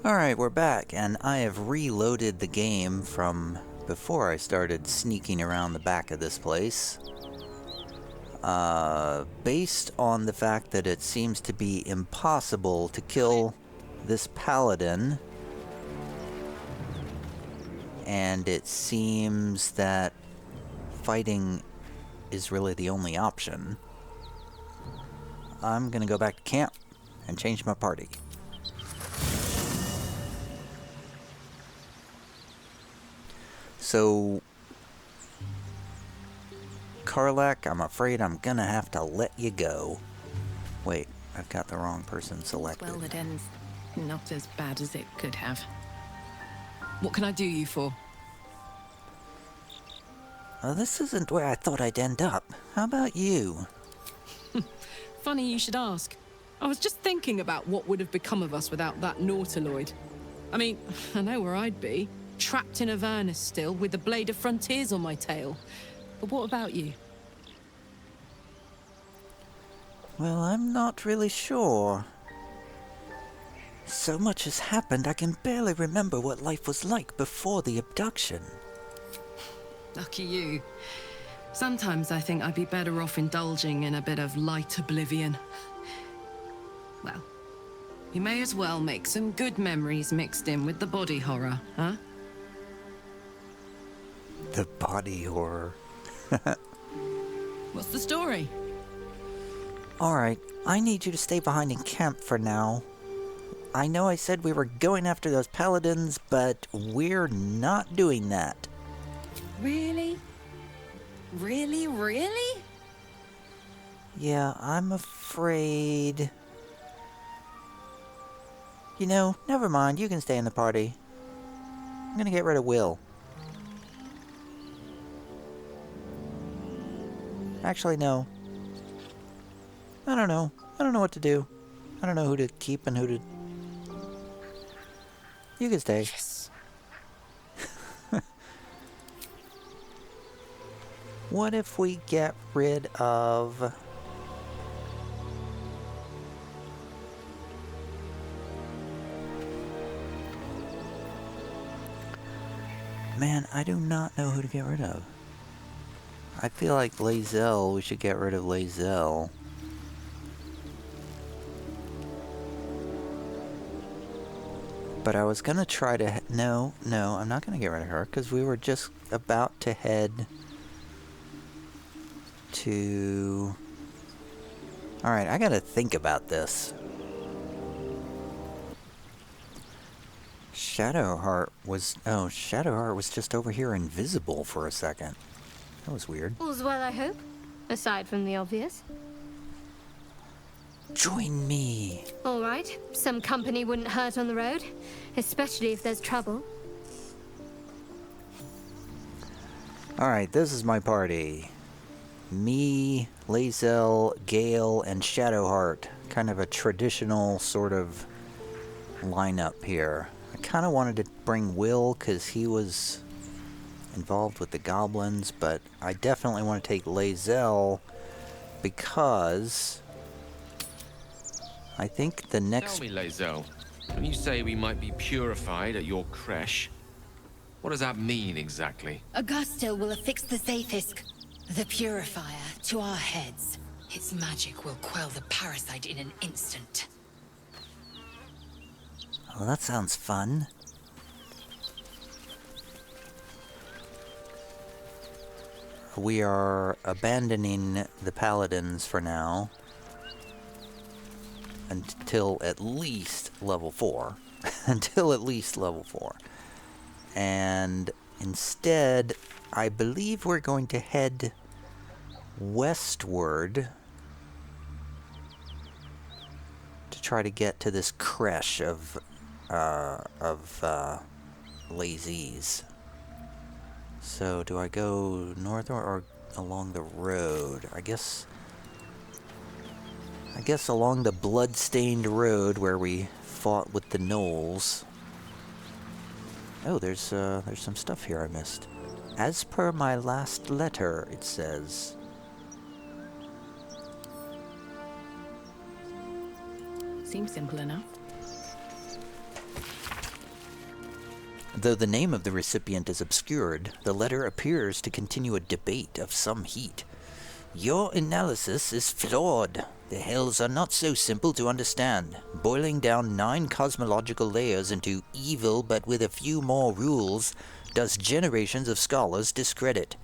Alright, we're back, and I have reloaded the game from before I started sneaking around the back of this place. Based on the fact that it seems to be impossible to kill this paladin, and it seems that fighting is really the only option, I'm gonna go back to camp and change my party. So, Karlach, I'm afraid I'm gonna have to let you go. Wait, I've got the wrong person selected. Well, it ends not as bad as it could have. What can I do you for? Well, this isn't where I thought I'd end up. How about you? Funny you should ask. I was just thinking about what would have become of us without that Nautiloid. I mean, I know where I'd be. Trapped in Avernus still, with the Blade of Frontiers on my tail. But what about you? Well, I'm not really sure. So much has happened, I can barely remember what life was like before the abduction. Lucky you. Sometimes I think I'd be better off indulging in a bit of light oblivion. Well, you may as well make some good memories mixed in with the body horror, huh? The body horror. What's the story? Alright, I need you to stay behind in camp for now. I know I said we were going after those paladins, but we're not doing that. Really? Really, really? Yeah, I'm afraid... You know, never mind, you can stay in the party. I'm gonna get rid of Will. Actually, no. I don't know. I don't know what to do. I don't know who to keep and who to... You can stay. Yes. What if we get rid of... Man, I do not know who to get rid of. I feel like Lae'zel, we should get rid of Lae'zel. But I was gonna try to... No, I'm not gonna get rid of her, because we were just about to head to... Alright, I gotta think about this. Shadowheart was... Oh, Shadowheart was just over here invisible for a second. That was weird. All's well, I hope. Aside from the obvious. Join me. All right. Some company wouldn't hurt on the road, especially if there's trouble. Alright, this is my party. Me, Lae'zel, Gale, and Shadowheart. Kind of a traditional sort of lineup here. I kind of wanted to bring Will because he was involved with the goblins, but I definitely want to take Lae'zel because I think the next... Tell me, Lae'zel, when you say we might be purified at your Creche, what does that mean exactly? Augustil will affix the Zaphisk, the purifier, to our heads. Its magic will quell the parasite in an instant. Oh, that sounds fun. We are abandoning the paladins for now. Until at least level 4. Until at least level 4. And instead, I believe we're going to head westward to try to get to this creche of lazies. So, do I go north or along the road? I guess along the blood-stained road where we fought with the gnolls. Oh, there's some stuff here I missed. As per my last letter, it says. Seems simple enough. Though the name of the recipient is obscured, the letter appears to continue a debate of some heat. Your analysis is flawed. The Hells are not so simple to understand. Boiling down 9 cosmological layers into evil but with a few more rules does generations of scholars discredit.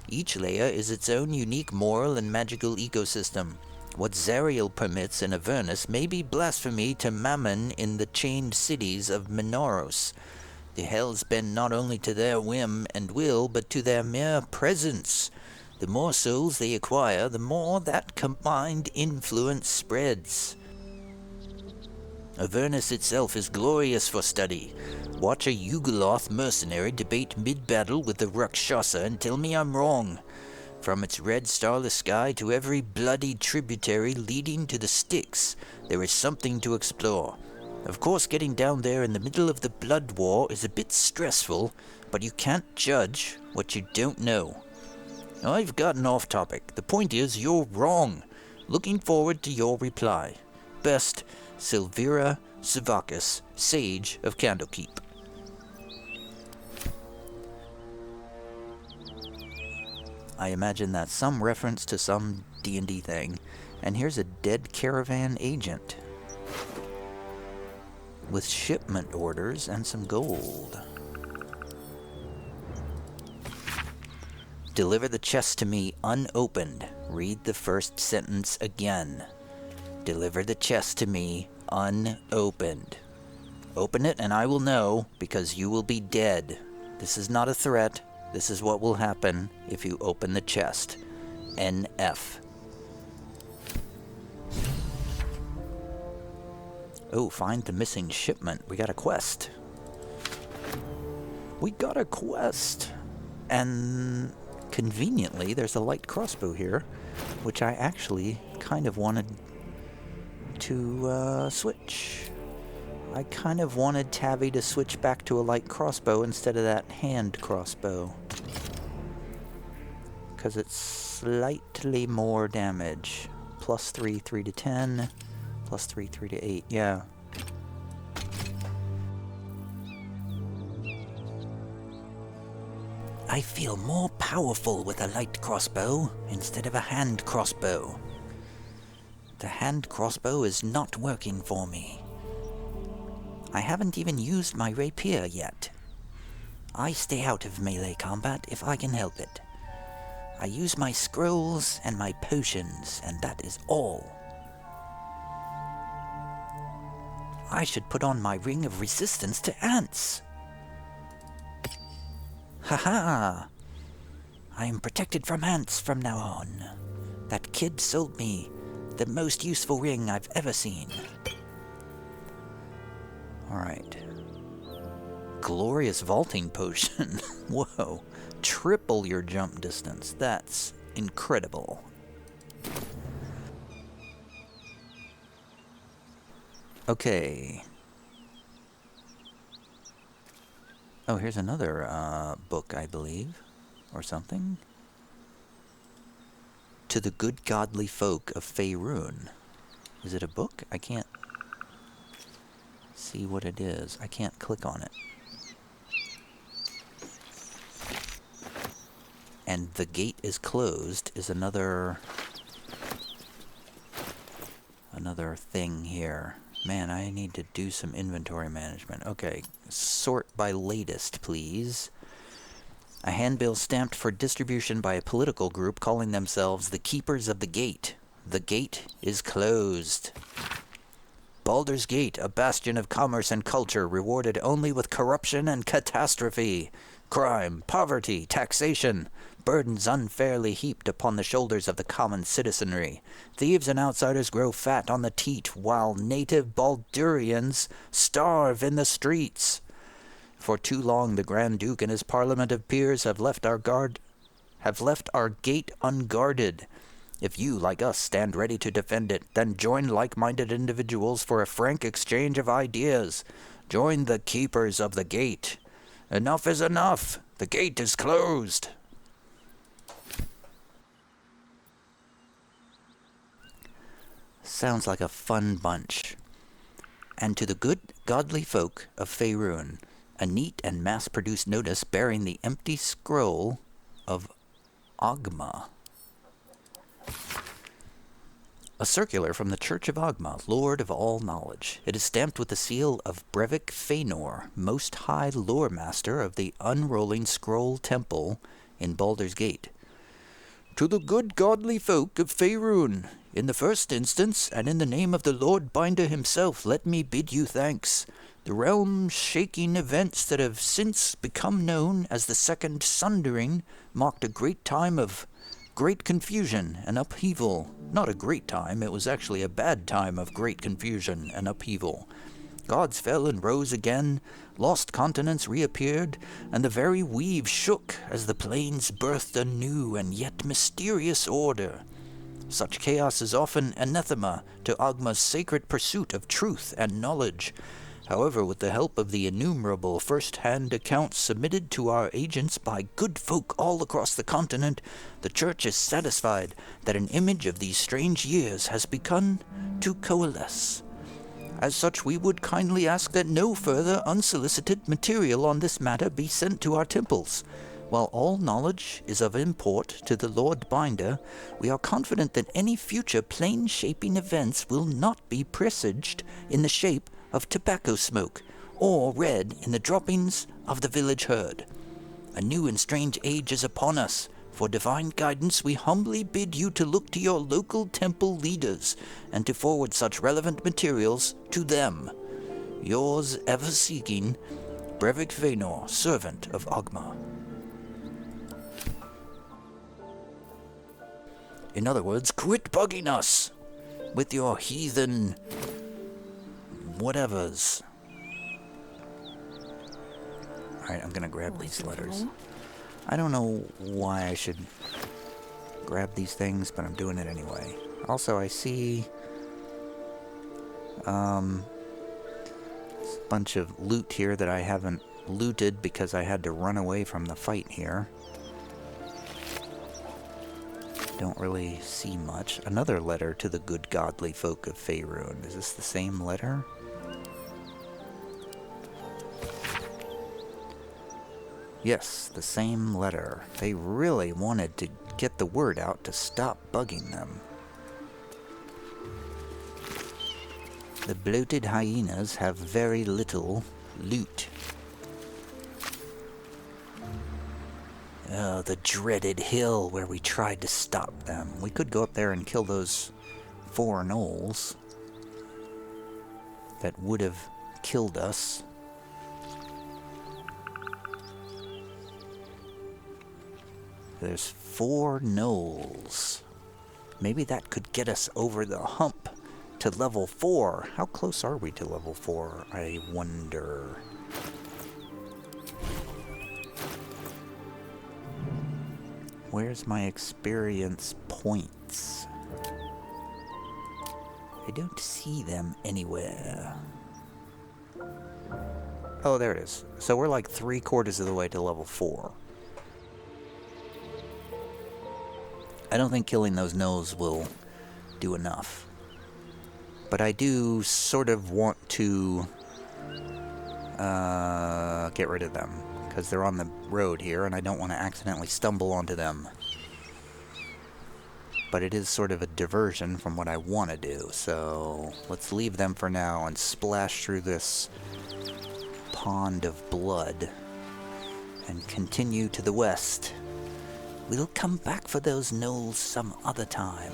Each layer is its own unique moral and magical ecosystem. What Zariel permits in Avernus may be blasphemy to Mammon in the chained cities of Menoros. The Hells bend not only to their whim and will, but to their mere presence. The more souls they acquire, the more that combined influence spreads. Avernus itself is glorious for study. Watch a Yugoloth mercenary debate mid-battle with the Rakshasa and tell me I'm wrong. From its red starless sky to every bloody tributary leading to the Styx, there is something to explore. Of course, getting down there in the middle of the blood war is a bit stressful, but you can't judge what you don't know. I've gotten off topic. The point is, you're wrong. Looking forward to your reply. Best, Silvira Savakis, Sage of Candlekeep. I imagine that's some reference to some D&D thing. And here's a dead caravan agent with shipment orders and some gold. Deliver the chest to me unopened. Read the first sentence again. Deliver the chest to me unopened. Open it and I will know, because you will be dead. This is not a threat. This is what will happen if you open the chest. NF. Oh, find the missing shipment. We got a quest. We got a quest. And conveniently, there's a light crossbow here, which I actually kind of wanted to switch. I kind of wanted Tavi to switch back to a light crossbow instead of that hand crossbow. Because it's slightly more damage. Plus 3, 3 to 10. Plus 3, 3 to 8. Yeah. I feel more powerful with a light crossbow instead of a hand crossbow. The hand crossbow is not working for me. I haven't even used my rapier yet. I stay out of melee combat if I can help it. I use my scrolls and my potions, and that is all. I should put on my ring of resistance to ants. Haha! I am protected from ants from now on. That kid sold me the most useful ring I've ever seen. Alright. Glorious vaulting potion. Whoa. Triple your jump distance. That's incredible. Okay. Oh, here's another book, I believe. Or something. To the Good Godly Folk of Faerun. Is it a book? I can't see what it is. I can't click on it. And the gate is closed is another thing here. Man, I need to do some inventory management. Okay, sort by latest, please. A handbill stamped for distribution by a political group calling themselves the Keepers of the Gate. The gate is closed. Baldur's Gate, a bastion of commerce and culture, rewarded only with corruption and catastrophe. Crime, poverty, taxation, burdens unfairly heaped upon the shoulders of the common citizenry. Thieves and outsiders grow fat on the teat, while native Baldurians starve in the streets. For too long, the Grand Duke and his parliament of peers have left our gate unguarded. If you, like us, stand ready to defend it, then join like-minded individuals for a frank exchange of ideas. Join the Keepers of the Gate. Enough is enough. The gate is closed. Sounds like a fun bunch. And to the good, godly folk of Faerun, A neat and mass-produced notice bearing the empty scroll of Ogma. A circular from the Church of Ogma, Lord of all knowledge. It is stamped with the seal of Brevik Feanor, Most High Lore Master of the Unrolling Scroll Temple in Baldur's Gate. To the good godly folk of Faerun, in the first instance, and in the name of the Lord Binder himself, let me bid you thanks. The realm-shaking events that have since become known as the Second Sundering marked a great time of great confusion and upheaval. Not a great time, it was actually a bad time of great confusion and upheaval. Gods fell and rose again, lost continents reappeared, and the very weave shook as the plains birthed a new and yet mysterious order. Such chaos is often anathema to Ogma's sacred pursuit of truth and knowledge. However, with the help of the innumerable first-hand accounts submitted to our agents by good folk all across the continent, the Church is satisfied that an image of these strange years has begun to coalesce. As such, we would kindly ask that no further unsolicited material on this matter be sent to our temples. While all knowledge is of import to the Lord Binder, we are confident that any future plane-shaping events will not be presaged in the shape of tobacco smoke, or read in the droppings of the village herd. A new and strange age is upon us. For divine guidance, we humbly bid you to look to your local temple leaders, and to forward such relevant materials to them. Yours ever seeking, Brevik Feanor, servant of Ogma. In other words, quit bugging us with your heathen whatevers. Alright, I'm gonna grab these letters. I don't know why I should grab these things, but I'm doing it anyway. Also, I see a bunch of loot here that I haven't looted because I had to run away from the fight here. Don't really see much. Another letter to the good godly folk of Faerun. Is this the same letter? Yes, the same letter. They really wanted to get the word out to stop bugging them. The bloated hyenas have very little loot. Oh, the dreaded hill where we tried to stop them. We could go up there and kill those 4 gnolls that would have killed us. There's 4 gnolls. Maybe that could get us over the hump to level 4. How close are we to level 4, I wonder? Where's my experience points? I don't see them anywhere. Oh, there it is. So we're like 3/4 of the way to level 4. I don't think killing those gnolls will do enough. But I do sort of want to get rid of them, because they're on the road here, and I don't want to accidentally stumble onto them. But it is sort of a diversion from what I want to do, so let's leave them for now and splash through this pond of blood and continue to the west. We'll come back for those gnolls some other time.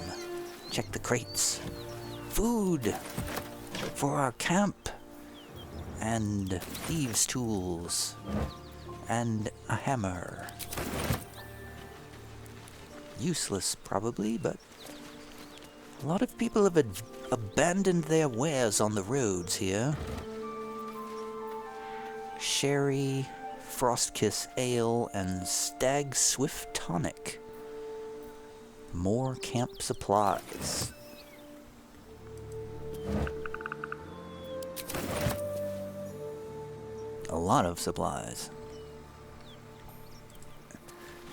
Check the crates. Food for our camp. And thieves' tools. And a hammer. Useless, probably, but a lot of people have abandoned their wares on the roads here. Sherry, Frostkiss Ale, and Stag Swift Tonic. More camp supplies. A lot of supplies.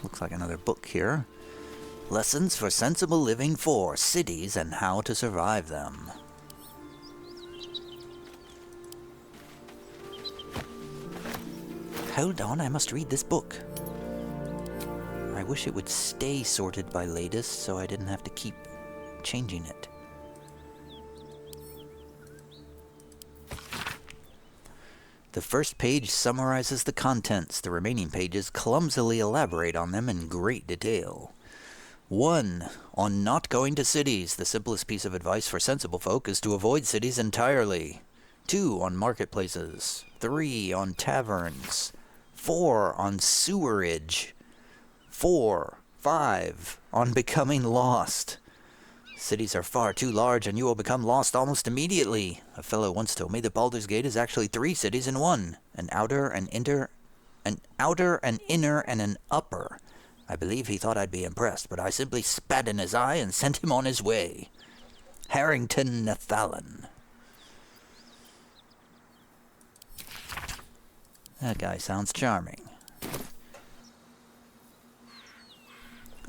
Looks like another book here. Lessons for Sensible Living for Cities and How to Survive Them. Hold on, I must read this book. I wish it would stay sorted by latest so I didn't have to keep changing it. The first page summarizes the contents. The remaining pages clumsily elaborate on them in great detail. 1. On not going to cities. The simplest piece of advice for sensible folk is to avoid cities entirely. 2. On marketplaces. 3. On taverns. 4. On sewerage. 5. On becoming lost. Cities are far too large and you will become lost almost immediately. A fellow once told me that Baldur's Gate is actually 3 cities in one. An outer, an inner, an inner, and an upper. I believe he thought I'd be impressed, but I simply spat in his eye and sent him on his way. Harrington Nathalan. That guy sounds charming.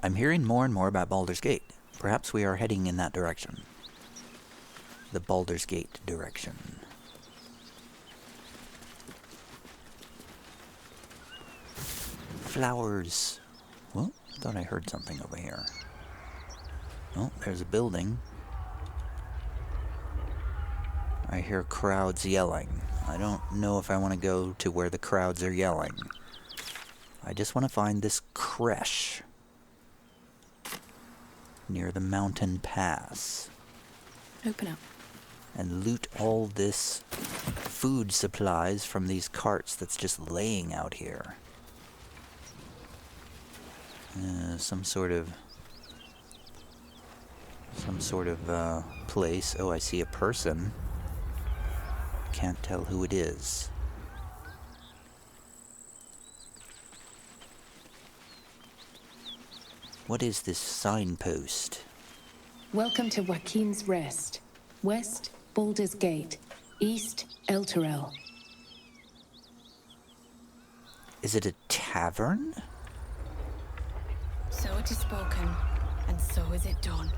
I'm hearing more and more about Baldur's Gate. Perhaps we are heading in that direction. The Baldur's Gate direction. Flowers. Well, I thought I heard something over here. Oh, there's a building. I hear crowds yelling. I don't know if I want to go to where the crowds are yelling. I just want to find this creche near the mountain pass. Open up. And loot all this food supplies from these carts that's just laying out here. Some sort of place. Oh, I see a person. Can't tell who it is. What is this signpost? Welcome to Waukeen's Rest. West, Baldur's Gate. East, Elturel. Is it a tavern? So it is spoken, and so is it done.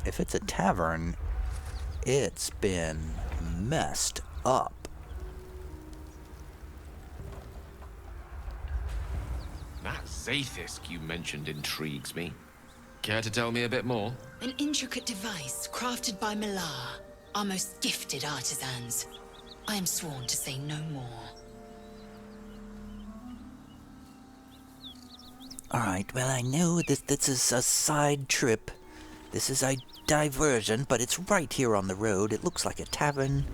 If it's a tavern, it's been messed up. That Zaithisk you mentioned intrigues me. Care to tell me a bit more? An intricate device crafted by Malar, our most gifted artisans. I am sworn to say no more. Alright, well, I know that this is a side trip. This is a diversion, but it's right here on the road. It looks like a tavern.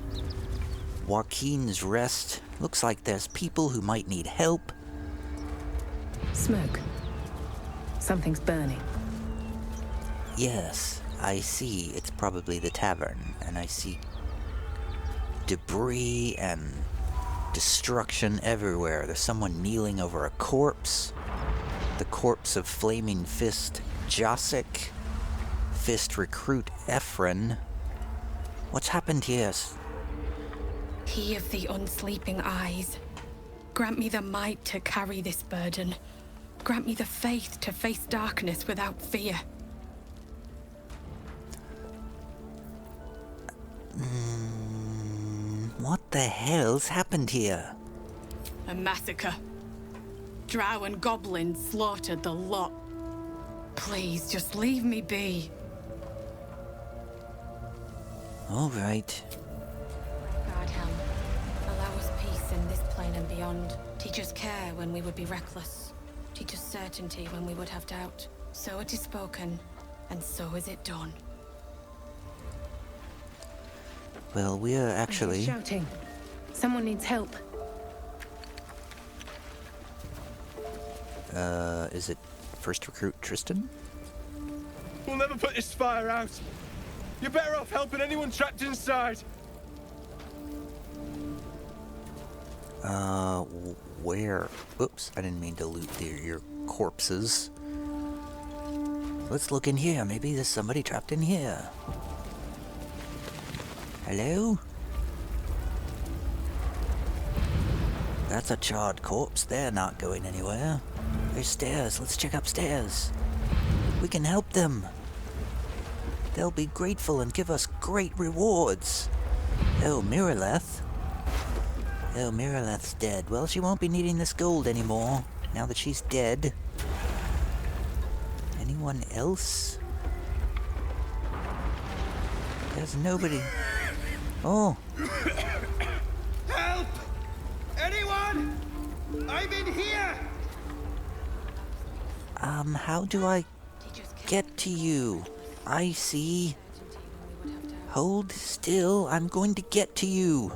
Waukeen's Rest. Looks like there's people who might need help. Smoke. Something's burning. Yes, I see. It's probably the tavern, and I see debris and destruction everywhere. There's someone kneeling over a corpse. The corpse of Flaming Fist Josik. Fist recruit Ephron. What's happened here? He of the unsleeping eyes. Grant me the might to carry this burden. Grant me the faith to face darkness without fear. What the hell's happened here? A massacre. Drow and goblins slaughtered the lot. Please, just leave me be. All right. Godhelm, allow us peace in this plane and beyond. Teach us care when we would be reckless. Teach us certainty when we would have doubt. So it is spoken, and so is it done. Well, we are actually... Shouting. Someone needs help. Is it first recruit Tristan? We'll never put this fire out. You're better off helping anyone trapped inside. Where? Oops, I didn't mean to loot your corpses. Let's look in here. Maybe there's somebody trapped in here. Hello? That's a charred corpse. They're not going anywhere. There's stairs. Let's check upstairs. We can help them. They'll be grateful and give us great rewards. Oh, Miraleth. Oh, Miralath's dead. Well, she won't be needing this gold anymore, now that she's dead. Anyone else? There's nobody. Oh. Help! Anyone? I'm in here! How do I get to you? I see. Hold still, I'm going to get to you.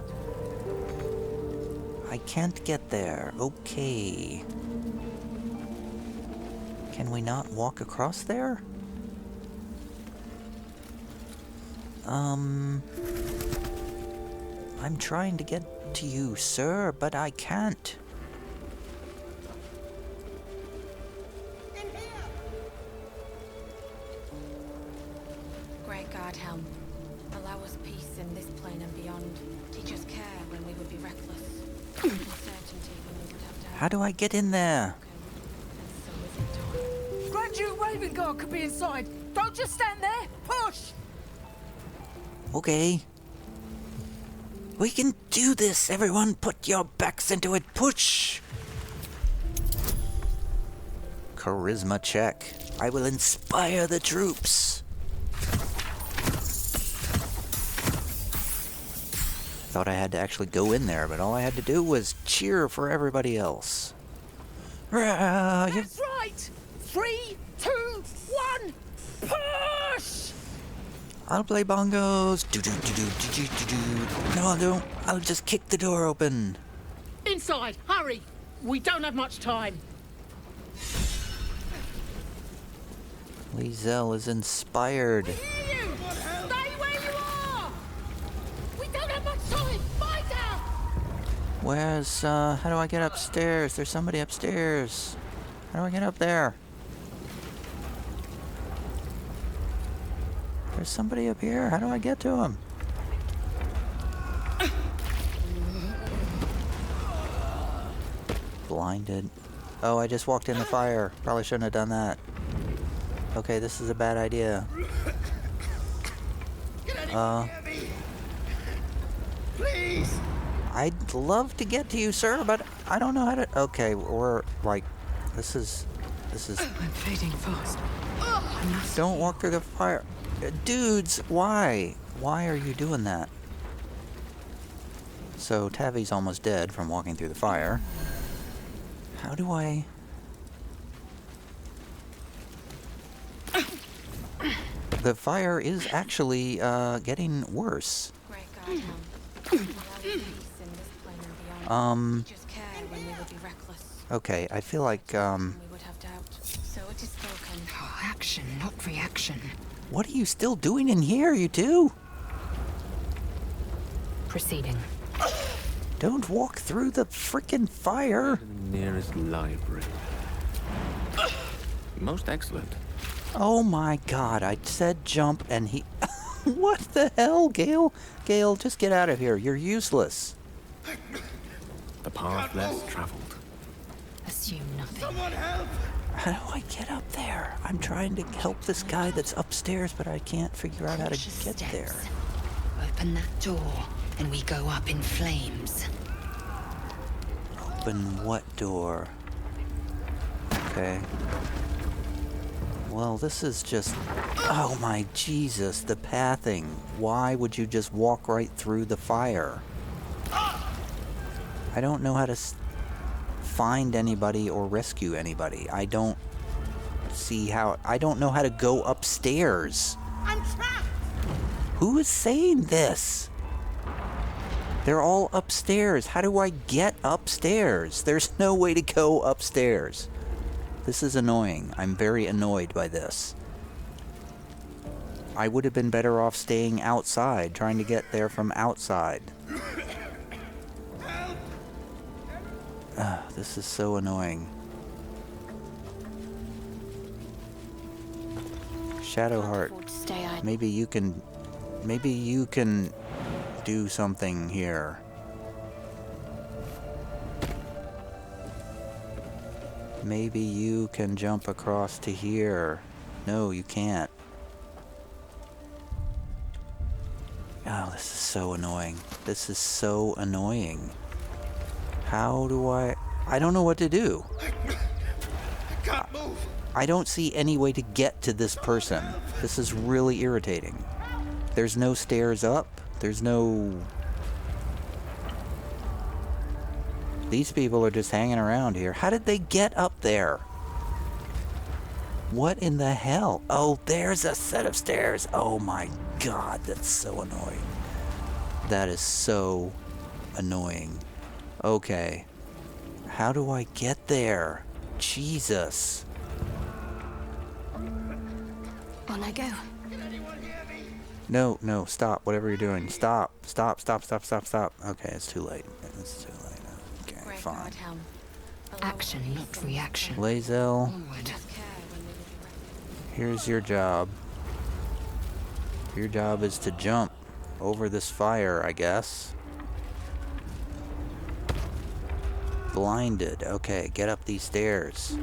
I can't get there. Okay. Can we not walk across there? I'm trying to get to you, sir, but I can't. Great God, Helm. Allow us peace in this plane and beyond. Teach us care when we would be reckless. Certainty when we would have doubt. How do I get in there? And so is it done. Grand Duke Raven Guard could be inside. Don't just stand there. Push! Okay. We can do this, everyone. Put your backs into it. Push! Charisma check. I will inspire the troops. Thought I had to actually go in there, but all I had to do was cheer for everybody else. That's right! 3, 2, 1, push! I'll play bongos. Do-do-do-do-do-do-do. No, I don't. I'll just kick the door open. Inside, hurry! We don't have much time. Lae'zel is inspired. Hear you! Stay where you are! We don't have much time! Find out! Where's, how do I get upstairs? There's somebody upstairs. How do I get up there? There's somebody up here. How do I get to him? Blinded. Oh, I just walked in the fire. Probably shouldn't have done that. Okay, this is a bad idea. Please! I'd love to get to you, sir, but I don't know how to... Okay, we're like... This is... I'm fading fast. Don't walk through the fire. Dudes, why? Why are you doing that? So, Tavi's almost dead from walking through the fire. How do I... The fire is actually, getting worse. Great God, Helm. Allow us peace in this plane and beyond. Teach us care when we would be reckless. Okay, I feel like, When we would have doubt. So it is spoken. Oh, action, not reaction. What are you still doing in here, you two? Proceeding. Don't walk through the frickin' fire. The nearest library. Most excellent. Oh my god, I said jump and he... What the hell, Gale? Gale, just get out of here. You're useless. The path less traveled. Assume nothing. Someone help! How do I get up there? I'm trying to help this guy that's upstairs, but I can't figure out how to Cautious get steps. there. Open that door, and we go up in flames. Open what door? Okay. Well, this is just... Oh my Jesus, the pathing. Why would you just walk right through the fire? I don't know how to find anybody or rescue anybody. I don't see how... I don't know how to go upstairs. I'm trapped! Who is saying this? They're all upstairs. How do I get upstairs? There's no way to go upstairs. This is annoying. I'm very annoyed by this. I would have been better off staying outside, trying to get there from outside. This is so annoying. Shadowheart, Stay idle. maybe you can do something here. Maybe you can jump across to here. No, you can't. Oh, this is so annoying. This is so annoying. How do I don't know what to do. I can't move. I don't see any way to get to this person. This is really irritating. There's no stairs up. There's no... These people are just hanging around here. How did they get up there? What in the hell? Oh, there's a set of stairs. Oh my god, that's so annoying. That is so annoying. Okay. How do I get there? Jesus. On I go. No, no, stop. Whatever you're doing. Stop. Stop, stop, stop, stop, stop. Okay, it's too late. It's too late. Okay, Great fine. guard helm. Action, not reaction. Lae'zel, Onward. Just care when we will be ready. here's your job. Your job is to jump over this fire, I guess. Blinded. Okay, get up these stairs.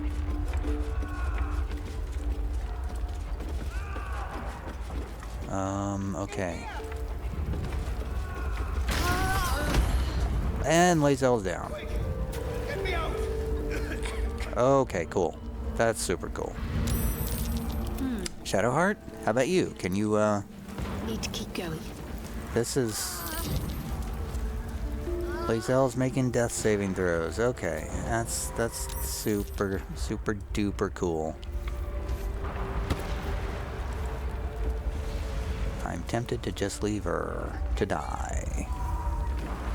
Okay. And Lae'zel's down. Get me out. Okay, cool. That's super cool. Shadowheart, how about you? Can you, Need to keep going. this is... Lae'zel's making death saving throws. Okay, that's super duper cool. I'm tempted to just leave her to die.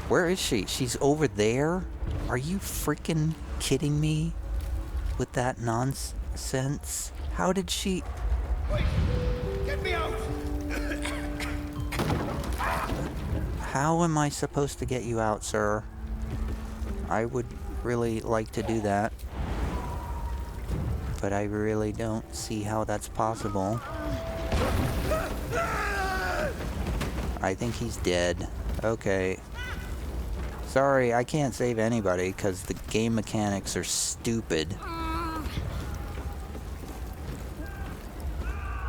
Where is she? She's over there? Are you freaking kidding me with that nonsense? How did she... Wait. Get me out. How am I supposed to get you out, sir? I would really like to do that. But I really don't see how that's possible. I think he's dead. Okay. Sorry, I can't save anybody because the game mechanics are stupid.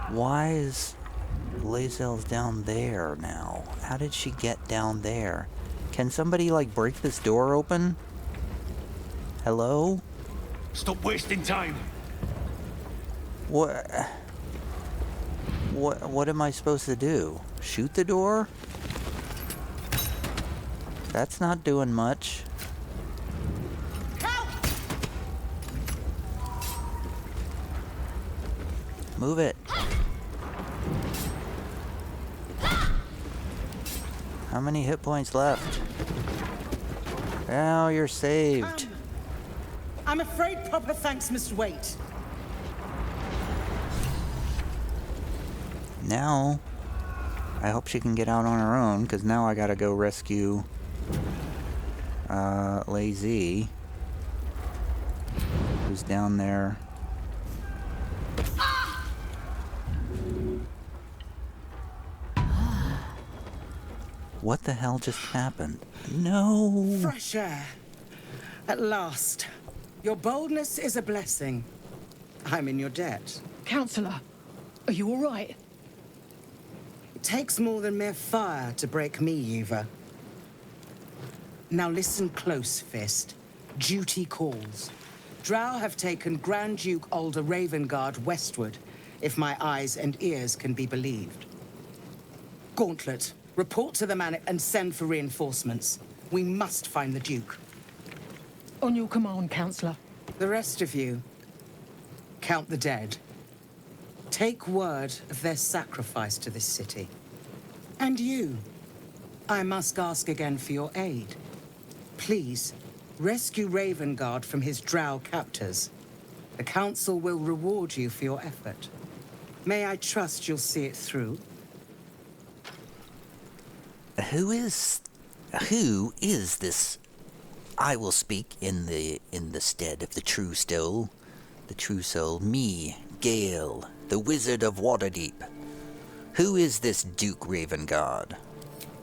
Why is Lae'zel's down there now? How did she get down there? Can somebody, like, break this door open? Hello? Stop wasting time. What am I supposed to do? Shoot the door? That's not doing much. Move it. How many hit points left? Now you're saved. I'm afraid proper thanks must wait. Now, I hope she can get out on her own, because now I gotta go rescue Lae'zel, who's down there. What the hell just happened? No! Fresh air. At last. Your boldness is a blessing. I'm in your debt. Counselor, are you all right? It takes more than mere fire to break me, Yuva. Now listen close, Fist. Duty calls. Drow have taken Grand Duke Alder Ravengard westward, if my eyes and ears can be believed. Gauntlet, report to the Manor and send for reinforcements. We must find the Duke. On your command, Counselor. The rest of you, count the dead. Take word of their sacrifice to this city. And you, I must ask again for your aid. Please, rescue Ravengard from his drow captors. The Council will reward you for your effort. May I trust you'll see it through? Who is this? I will speak in the stead of the true soul. The true soul, me, Gale, the Wizard of Waterdeep. Who is this Duke Ravengard?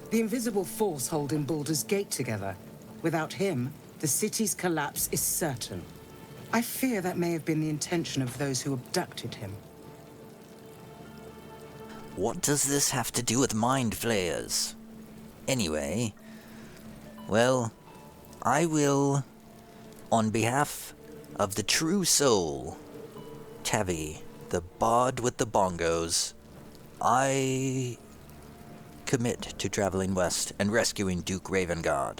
The invisible force holding Baldur's Gate together. Without him, the city's collapse is certain. I fear that may have been the intention of those who abducted him. What does this have to do with mind flayers? Anyway, well, I will, on behalf of the true soul, Tavi, the bard with the bongos, I commit to traveling west and rescuing Duke Ravengard.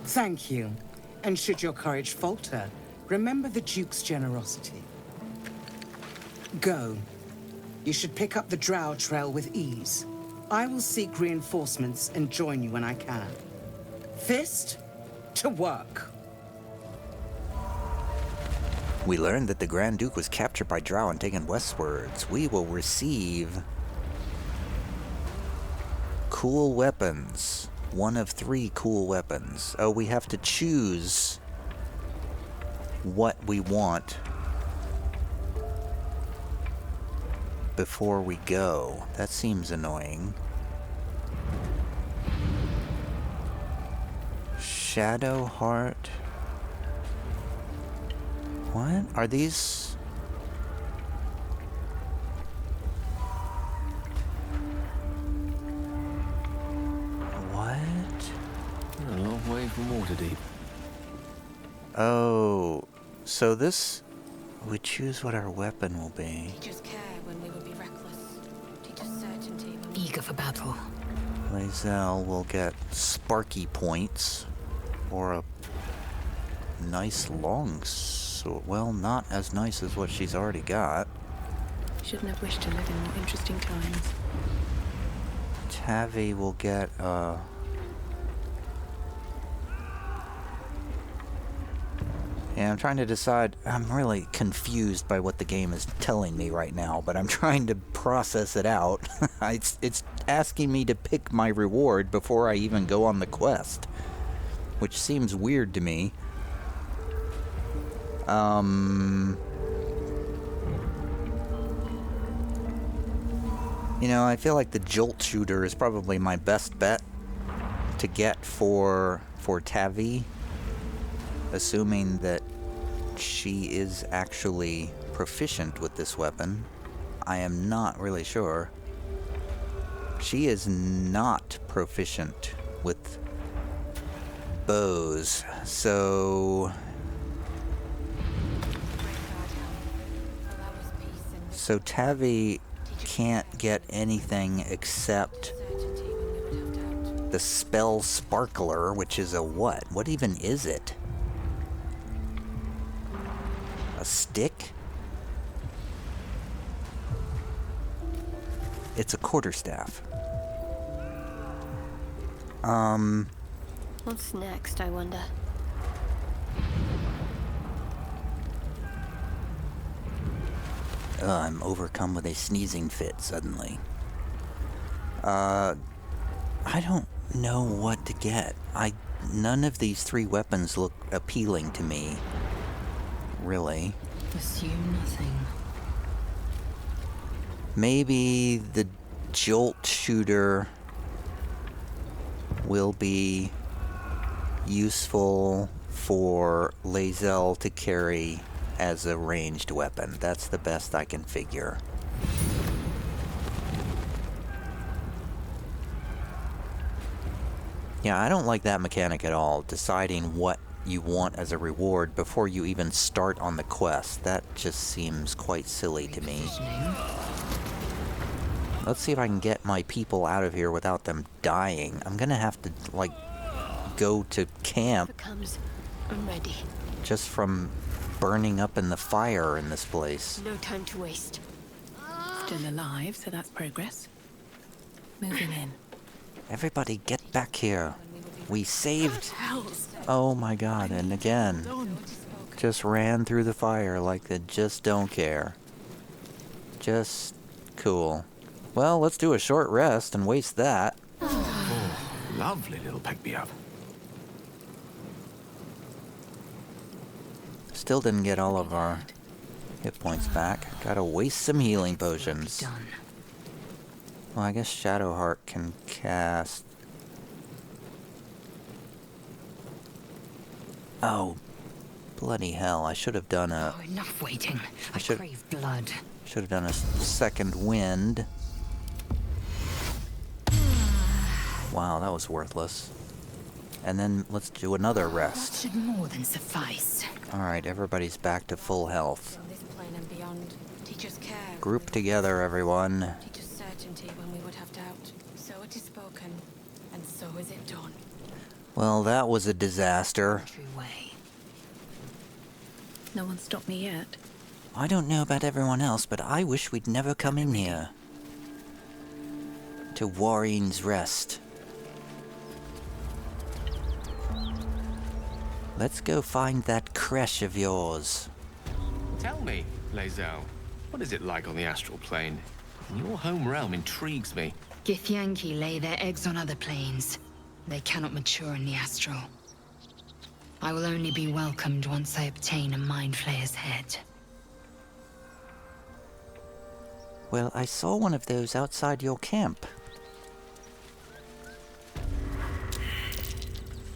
Thank you. And should your courage falter, remember the Duke's generosity. Go. You should pick up the Drow trail with ease. I will seek reinforcements and join you when I can. Fist, to work. We learned that the Grand Duke was captured by Drow and taken westwards. We will receive cool weapons. 1 of 3 cool weapons. Oh, we have to choose what we want before we go. That seems annoying. Shadowheart. What? Are these... What? A long way from Waterdeep. Oh, so this... We choose what our weapon will be. Teachers care when we would be reckless. Teachers certainty when we... Eager for battle. Lae'zel will get sparky points or a nice long sword. Well, not as nice as what she's already got. Shouldn't have wished to live in more interesting times. Tavi will get Yeah, I'm trying to decide. I'm really confused by what the game is telling me right now, but I'm trying to process it out. It's asking me to pick my reward before I even go on the quest, which seems weird to me. You know, I feel like the Jolt Shooter is probably my best bet to get for Tavi, assuming that she is actually proficient with this weapon. I am not really sure. She is not proficient with bows, so... So Tavi can't get anything except the spell Sparkler, which is a what? What even is it? A stick? It's a quarterstaff. What's next, I wonder? I'm overcome with a sneezing fit suddenly. I don't know what to get. None of these 3 weapons look appealing to me. Really. Assume nothing. Maybe the Jolt Shooter will be useful for Lae'zel to carry as a ranged weapon. That's the best I can figure. Yeah, I don't like that mechanic at all, deciding what you want as a reward before you even start on the quest. That just seems quite silly to me. Let's see if I can get my people out of here without them dying. I'm gonna have to, like, go to camp I'm ready. just from burning up in the fire in this place. No time to waste. Still alive, so that's progress. Moving in. Everybody get back here. We saved... Oh my god, and again, just ran through the fire like they just don't care. Just cool. Well, let's do a short rest and waste that. Oh, lovely little pick-me-up. Still didn't get all of our hit points back. Gotta waste some healing potions. Well, I guess Shadowheart can cast... Oh, bloody hell, I should have done a... Oh, enough waiting. I should- crave blood. Should have done a second wind. Wow, that was worthless. And then let's do another That rest. should more than suffice. Alright, everybody's back to full health. On this plane and beyond, teach us care. Group together, everyone. Teach us certainty when we would have doubt. So it is spoken, and so is it done. Well, that was a disaster. True way. No one stopped me yet. I don't know about everyone else, but I wish we'd never come in here. To Waukeen's Rest. Let's go find that Creche of yours. Tell me, Lae'zel, what is it like on the astral plane? Your home realm intrigues me. Githyanki lay their eggs on other planes. They cannot mature in the astral. I will only be welcomed once I obtain a Mind Flayer's head. Well, I saw one of those outside your camp.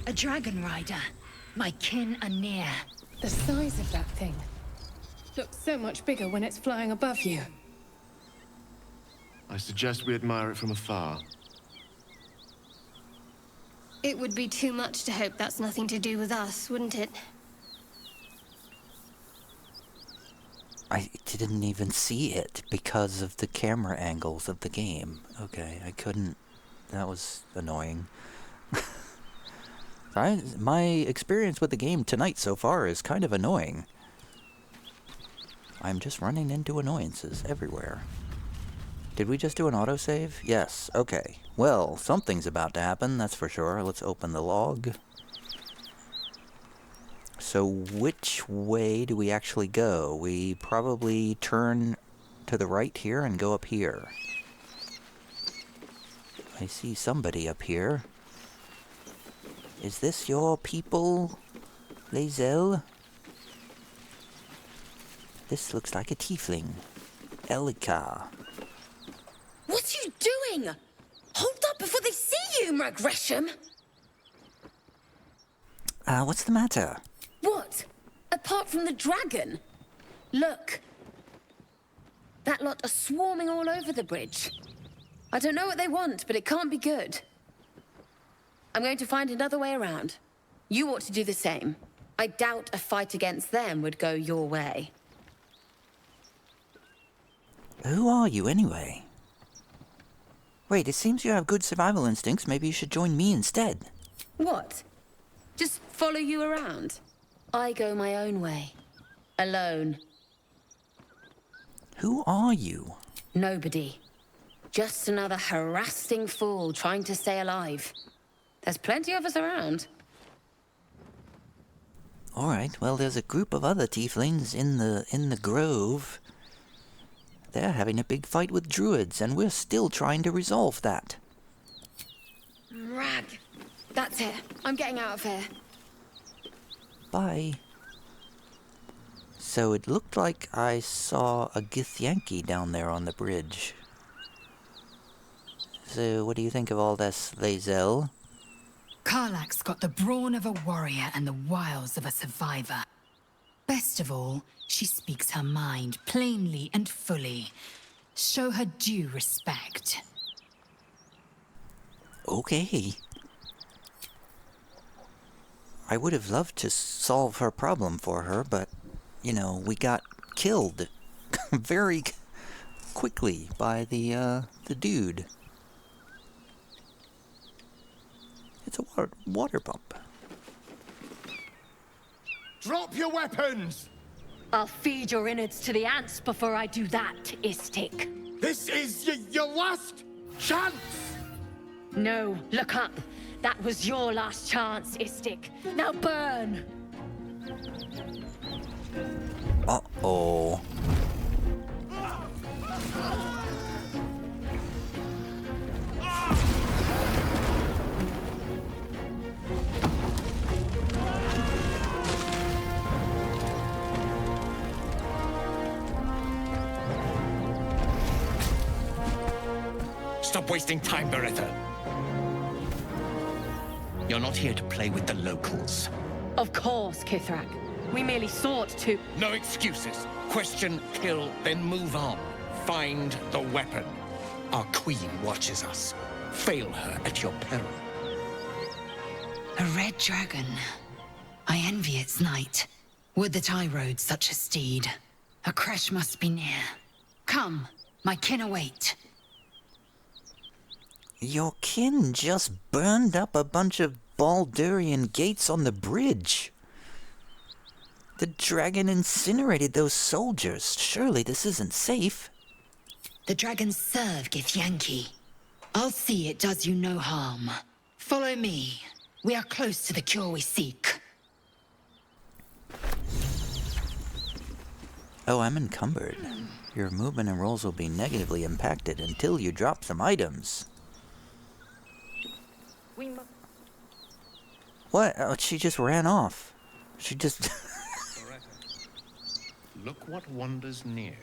A dragon rider. My kin are near. The size of that thing looks so much bigger when it's flying above you. I suggest we admire it from afar. It would be too much to hope that's nothing to do with us, wouldn't it? I didn't even see it because of the camera angles of the game. Okay, I couldn't... That was annoying. My experience with the game tonight so far is kind of annoying. I'm just running into annoyances everywhere. Did we just do an autosave? Yes, okay. Well, something's about to happen, that's for sure. Let's open the log. So which way do we actually go? We probably turn to the right here and go up here. I see somebody up here. Is this your people, Lae'zel? This looks like a tiefling. Elika. What are you doing? Hold up before they see you, Gresham! What's the matter? What? Apart from the dragon? Look. That lot are swarming all over the bridge. I don't know what they want, but it can't be good. I'm going to find another way around. You ought to do the same. I doubt a fight against them would go your way. Who are you, anyway? Wait, it seems you have good survival instincts. Maybe you should join me instead. What? Just follow you around? I go my own way. Alone. Who are you? Nobody. Just another harassing fool trying to stay alive. There's plenty of us around. Alright, well, there's a group of other tieflings in the grove. They're having a big fight with druids, and we're still trying to resolve that. Rag. That's it. I'm getting out of here. Bye. So it looked like I saw a Githyanki down there on the bridge. So what do you think of all this, Lae'zel? Karlach's got the brawn of a warrior and the wiles of a survivor. Best of all, she speaks her mind plainly and fully. Show her due respect. Okay. I would have loved to solve her problem for her, but, you know, we got killed very quickly by the dude. It's a water pump. Drop your weapons! I'll feed your innards to the ants before I do that, Istik. This is your last chance! No, look up. That was your last chance, Istik. Now burn! Uh-oh. Stop wasting time, Beretta. You're not here to play with the locals. Of course, Kithrak. We merely sought to... No excuses. Question, kill, then move on. Find the weapon. Our queen watches us. Fail her at your peril. A red dragon. I envy its knight. Would that I rode such a steed. A Creche must be near. Come, my kin await. Your kin just burned up a bunch of Baldurian gates on the bridge. The dragon incinerated those soldiers. Surely this isn't safe. The dragons serve Githyanki. I'll see it does you no harm. Follow me. We are close to the cure we seek. Oh, I'm encumbered. Your movement and rolls will be negatively impacted until you drop some items. What? Oh, she just ran off. She just... Look what wanders near.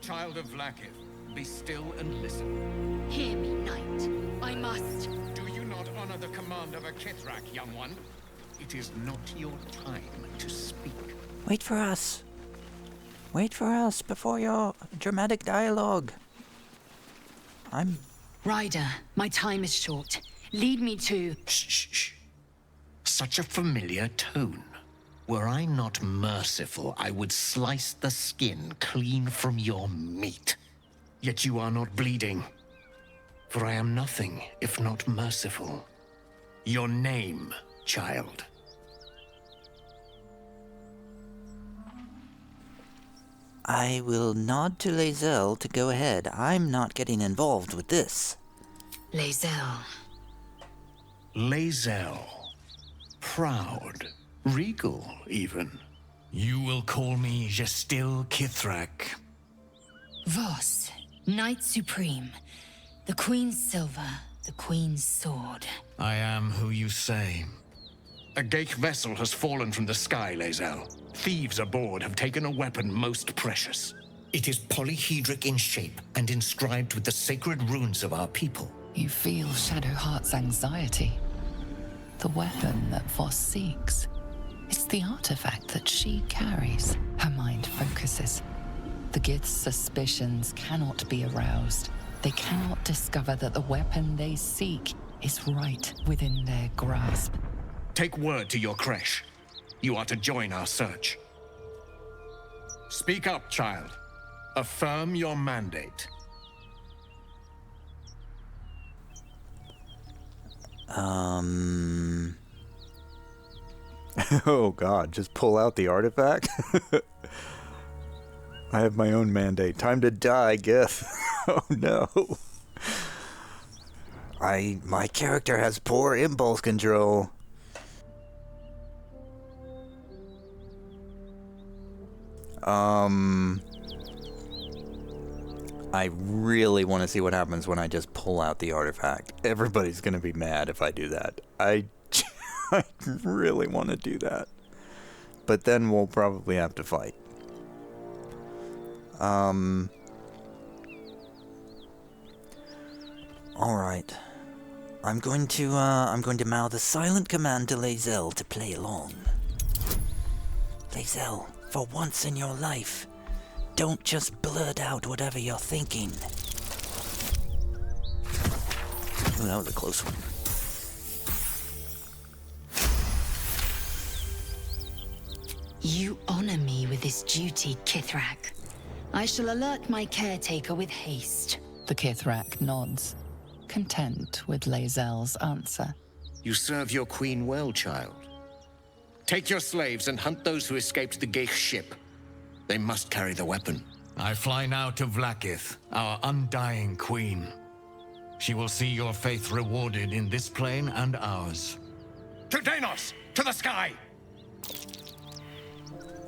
Child of Vlaakith, be still and listen. Hear me, knight. I must. Do you not honor the command of a Kithrak, young one? It is not your time to speak. Wait for us. Wait for us before your dramatic dialogue. Ryder, my time is short. Lead me to... Shh. Such a familiar tone. Were I not merciful, I would slice the skin clean from your meat. Yet you are not bleeding. For I am nothing if not merciful. Your name, child. I will nod to Lae'zel to go ahead. I'm not getting involved with this. Lae'zel. Lae'zel. Proud. Regal, even. You will call me Gestil Kithrak. Voss, Knight Supreme. The Queen's silver, the Queen's sword. I am who you say. A Gake vessel has fallen from the sky, Lae'zel. Thieves aboard have taken a weapon most precious. It is polyhedric in shape and inscribed with the sacred runes of our people. You feel Shadowheart's anxiety. The weapon that Voss seeks. It's the artifact that she carries. Her mind focuses. The Gith's suspicions cannot be aroused. They cannot discover that the weapon they seek is right within their grasp. Take word to your Creche. You are to join our search. Speak up, child. Affirm your mandate. Oh god, just pull out the artifact? I have my own mandate. Time to die, Gith. Oh no. My character has poor impulse control. I really want to see what happens when I just pull out the artifact. Everybody's gonna be mad if I do that. I really want to do that. But then we'll probably have to fight. Alright. I'm going to mouth a silent command to Lae'zel to play along. Lae'zel, for once in your life, don't just blurt out whatever you're thinking. Ooh, that was a close one. You honor me with this duty, Kithrak. I shall alert my caretaker with haste. The Kithrak nods, content with Lae'zel's answer. You serve your queen well, child. Take your slaves and hunt those who escaped the Gake ship. They must carry the weapon. I fly now to Vlaakith, our undying queen. She will see your faith rewarded in this plane and ours. To Danos! To the sky!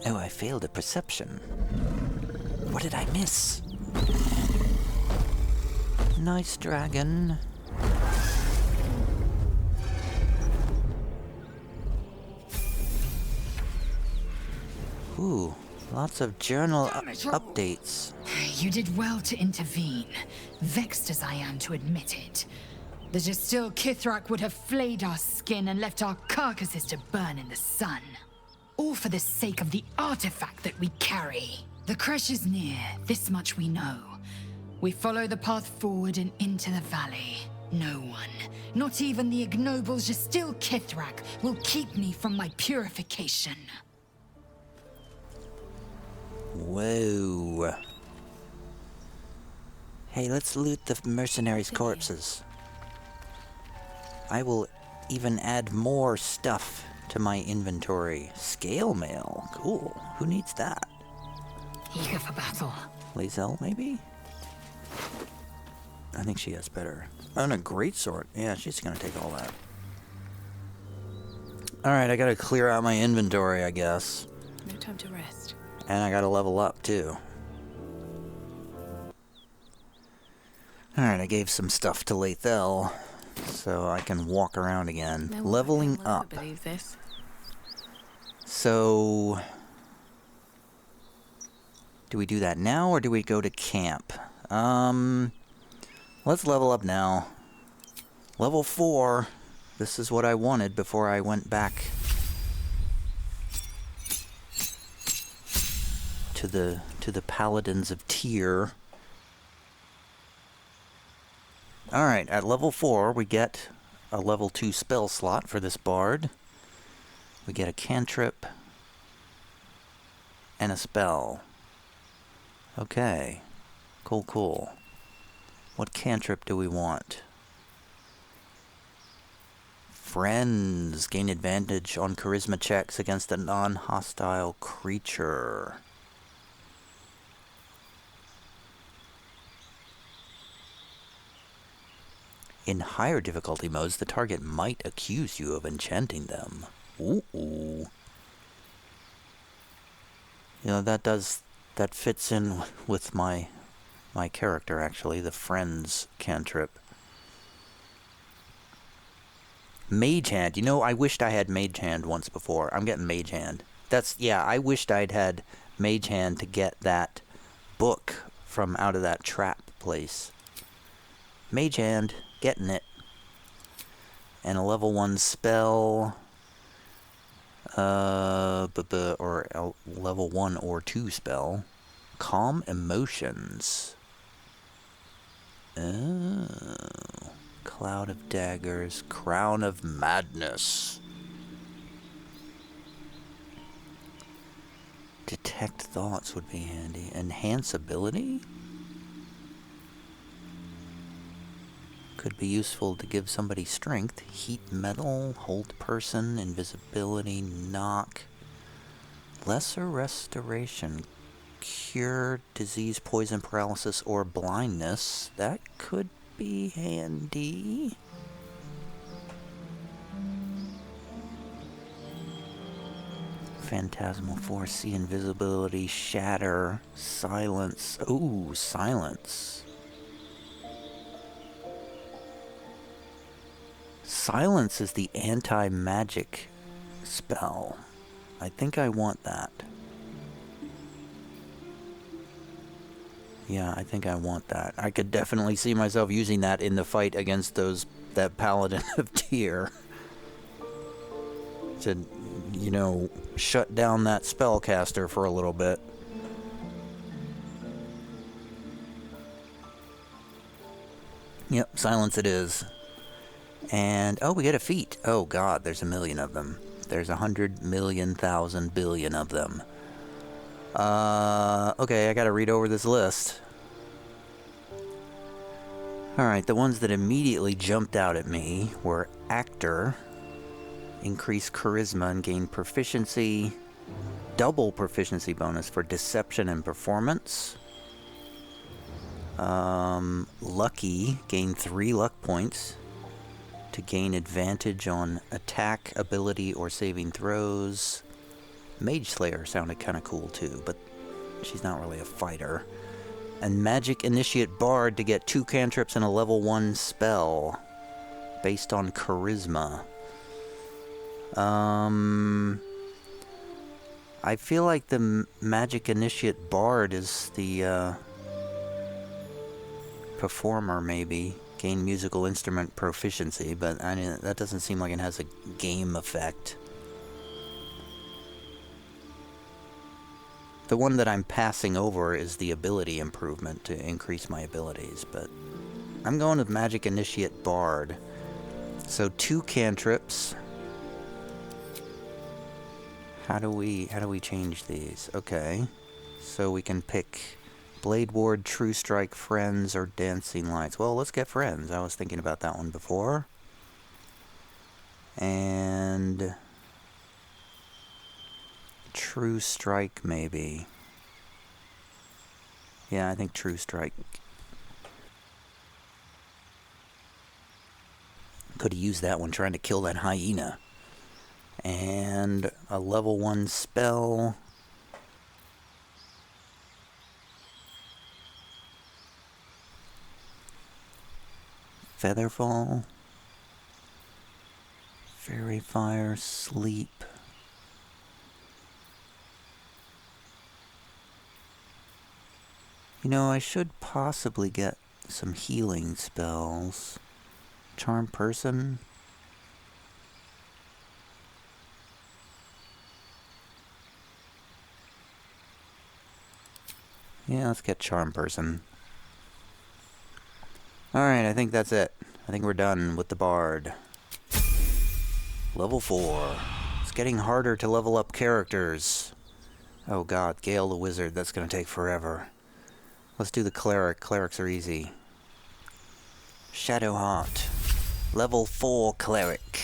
Oh, I failed a perception. What did I miss? Nice dragon. Ooh, lots of journal updates. You did well to intervene, vexed as I am to admit it. The Gestil Kithrak would have flayed our skin and left our carcasses to burn in the sun. All for the sake of the artifact that we carry. The Creche is near, this much we know. We follow the path forward and into the valley. No one, not even the ignoble Jastil Kithrak, will keep me from my purification. Whoa. Hey, let's loot the mercenaries' corpses. I will even add more stuff to my inventory. Scale mail. Cool. Who needs that? Eager for battle. Lae'zel, maybe? I think she has better. Oh, and a greatsword. Yeah, she's gonna take all that. Alright, I gotta clear out my inventory, I guess. No time to rest. And I gotta level up, too. Alright, I gave some stuff to Lae'zel, so I can walk around again. No, Leveling I up. believe this. So... do we do that now, or do we go to camp? Let's level up now. Level 4. This is what I wanted before I went back to the Paladins of Tyr. Alright, at level 4 we get a level 2 spell slot for this bard. We get a cantrip and a spell. Okay. Cool, cool. What cantrip do we want? Friends. Gain advantage on charisma checks against a non-hostile creature. In higher difficulty modes, the target might accuse you of enchanting them. Ooh. You know, that fits in with my character, actually, the Friends cantrip. Mage Hand. You know, I wished I had Mage Hand once before. I'm getting Mage Hand. Yeah, I wished I'd had Mage Hand to get that book from out of that trap place. Mage Hand, getting it. And a level 1 spell. Or a level 1 or 2 spell. Calm Emotions. Oh. Cloud of Daggers. Crown of Madness. Detect Thoughts would be handy. Enhance Ability? Could be useful to give somebody strength. Heat Metal. Hold Person. Invisibility. Knock. Lesser Restoration. Cure disease, poison, paralysis, or blindness. That could be handy. Phantasmal Force, see invisibility, shatter, silence. Ooh, silence. Silence is the anti-magic spell. I think I want that. Yeah, I think I want that. I could definitely see myself using that in the fight against that Paladin of Tyr. To, you know, shut down that spellcaster for a little bit. Yep, silence it is. And, oh, we get a feat. Oh, God, there's a million of them. There's 100 million, thousand, billion of them. Okay, I gotta read over this list. Alright, the ones that immediately jumped out at me were Actor, increase charisma and gain proficiency, double proficiency bonus for deception and performance. Lucky, gain 3 luck points to gain advantage on attack, ability, or saving throws. Mage Slayer sounded kind of cool too, but she's not really a fighter. And Magic Initiate Bard to get 2 cantrips and a level 1 spell based on charisma. I feel like the Magic Initiate Bard is the performer, maybe. Gain musical instrument proficiency, but I mean, that doesn't seem like it has a game effect. The one that I'm passing over is the ability improvement to increase my abilities, but I'm going with Magic Initiate Bard. So 2 cantrips. How do we change these? Okay. So we can pick Blade Ward, True Strike, Friends, or Dancing Lights. Well, let's get Friends. I was thinking about that one before. And True Strike, maybe. Yeah, I think True Strike. Could have used that one trying to kill that hyena. And a level 1 spell. Featherfall. Fairy Fire, Sleep. You know, I should possibly get some healing spells. Charm Person. Yeah, let's get Charm Person. Alright, I think that's it. I think we're done with the Bard. Level 4. It's getting harder to level up characters. Oh god, Gale the Wizard, that's gonna take forever. Let's do the Cleric. Clerics are easy. Shadowheart. Level 4 Cleric.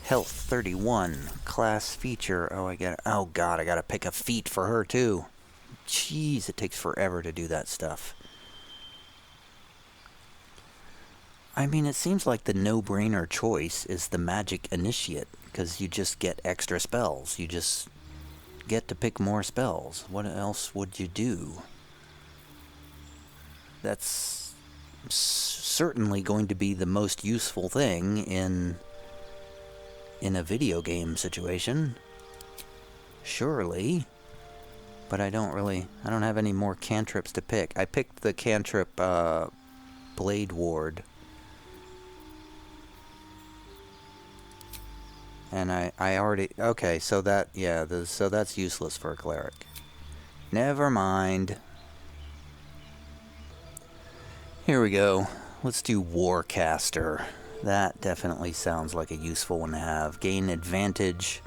Health 31. Class feature. Oh, oh god, I gotta pick a feat for her too. Jeez, it takes forever to do that stuff. I mean, it seems like the no-brainer choice is the Magic Initiate, because you just get extra spells. You just get to pick more spells. What else would you do? That's certainly going to be the most useful thing in a video game situation. Surely. But I don't have any more cantrips to pick. I picked the cantrip, Blade Ward. And I already... Okay, so that... Yeah, so that's useless for a cleric. Never mind. Here we go. Let's do Warcaster. That definitely sounds like a useful one to have. Gain advantage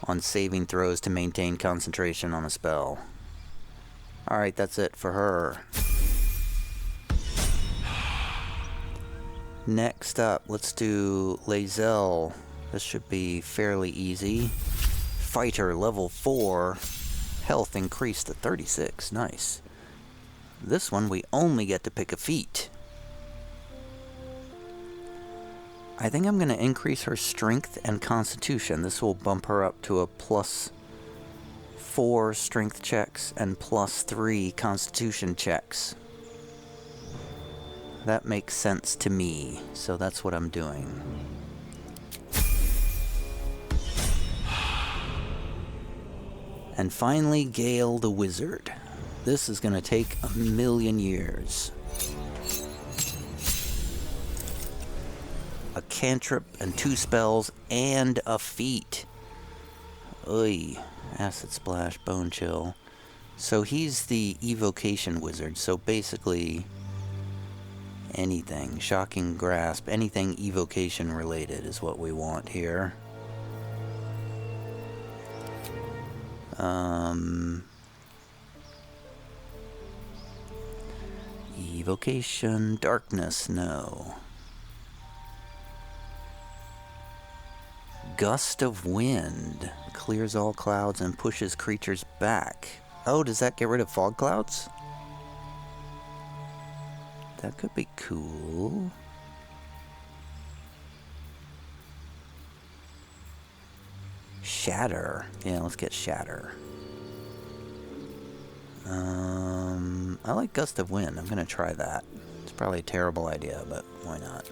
on saving throws to maintain concentration on a spell. Alright, that's it for her. Next up, let's do Lae'zel. This should be fairly easy. Fighter, level 4. Health increased to 36. Nice. This one, we only get to pick a feat. I think I'm going to increase her strength and constitution. This will bump her up to a +4 strength checks and +3 constitution checks. That makes sense to me, so that's what I'm doing. And finally, Gale the Wizard. This is going to take 1,000,000 years. A cantrip and 2 spells and a feat. Oy. Acid Splash, Bone Chill. So he's the Evocation Wizard, so basically anything. Shocking Grasp, anything evocation related is what we want here. Evocation, Darkness, no. Gust of Wind. Clears all clouds and pushes creatures back. Oh, does that get rid of fog clouds? That could be cool. Shatter. Yeah, let's get Shatter. I like Gust of Wind. I'm gonna try that. It's probably a terrible idea, but why not?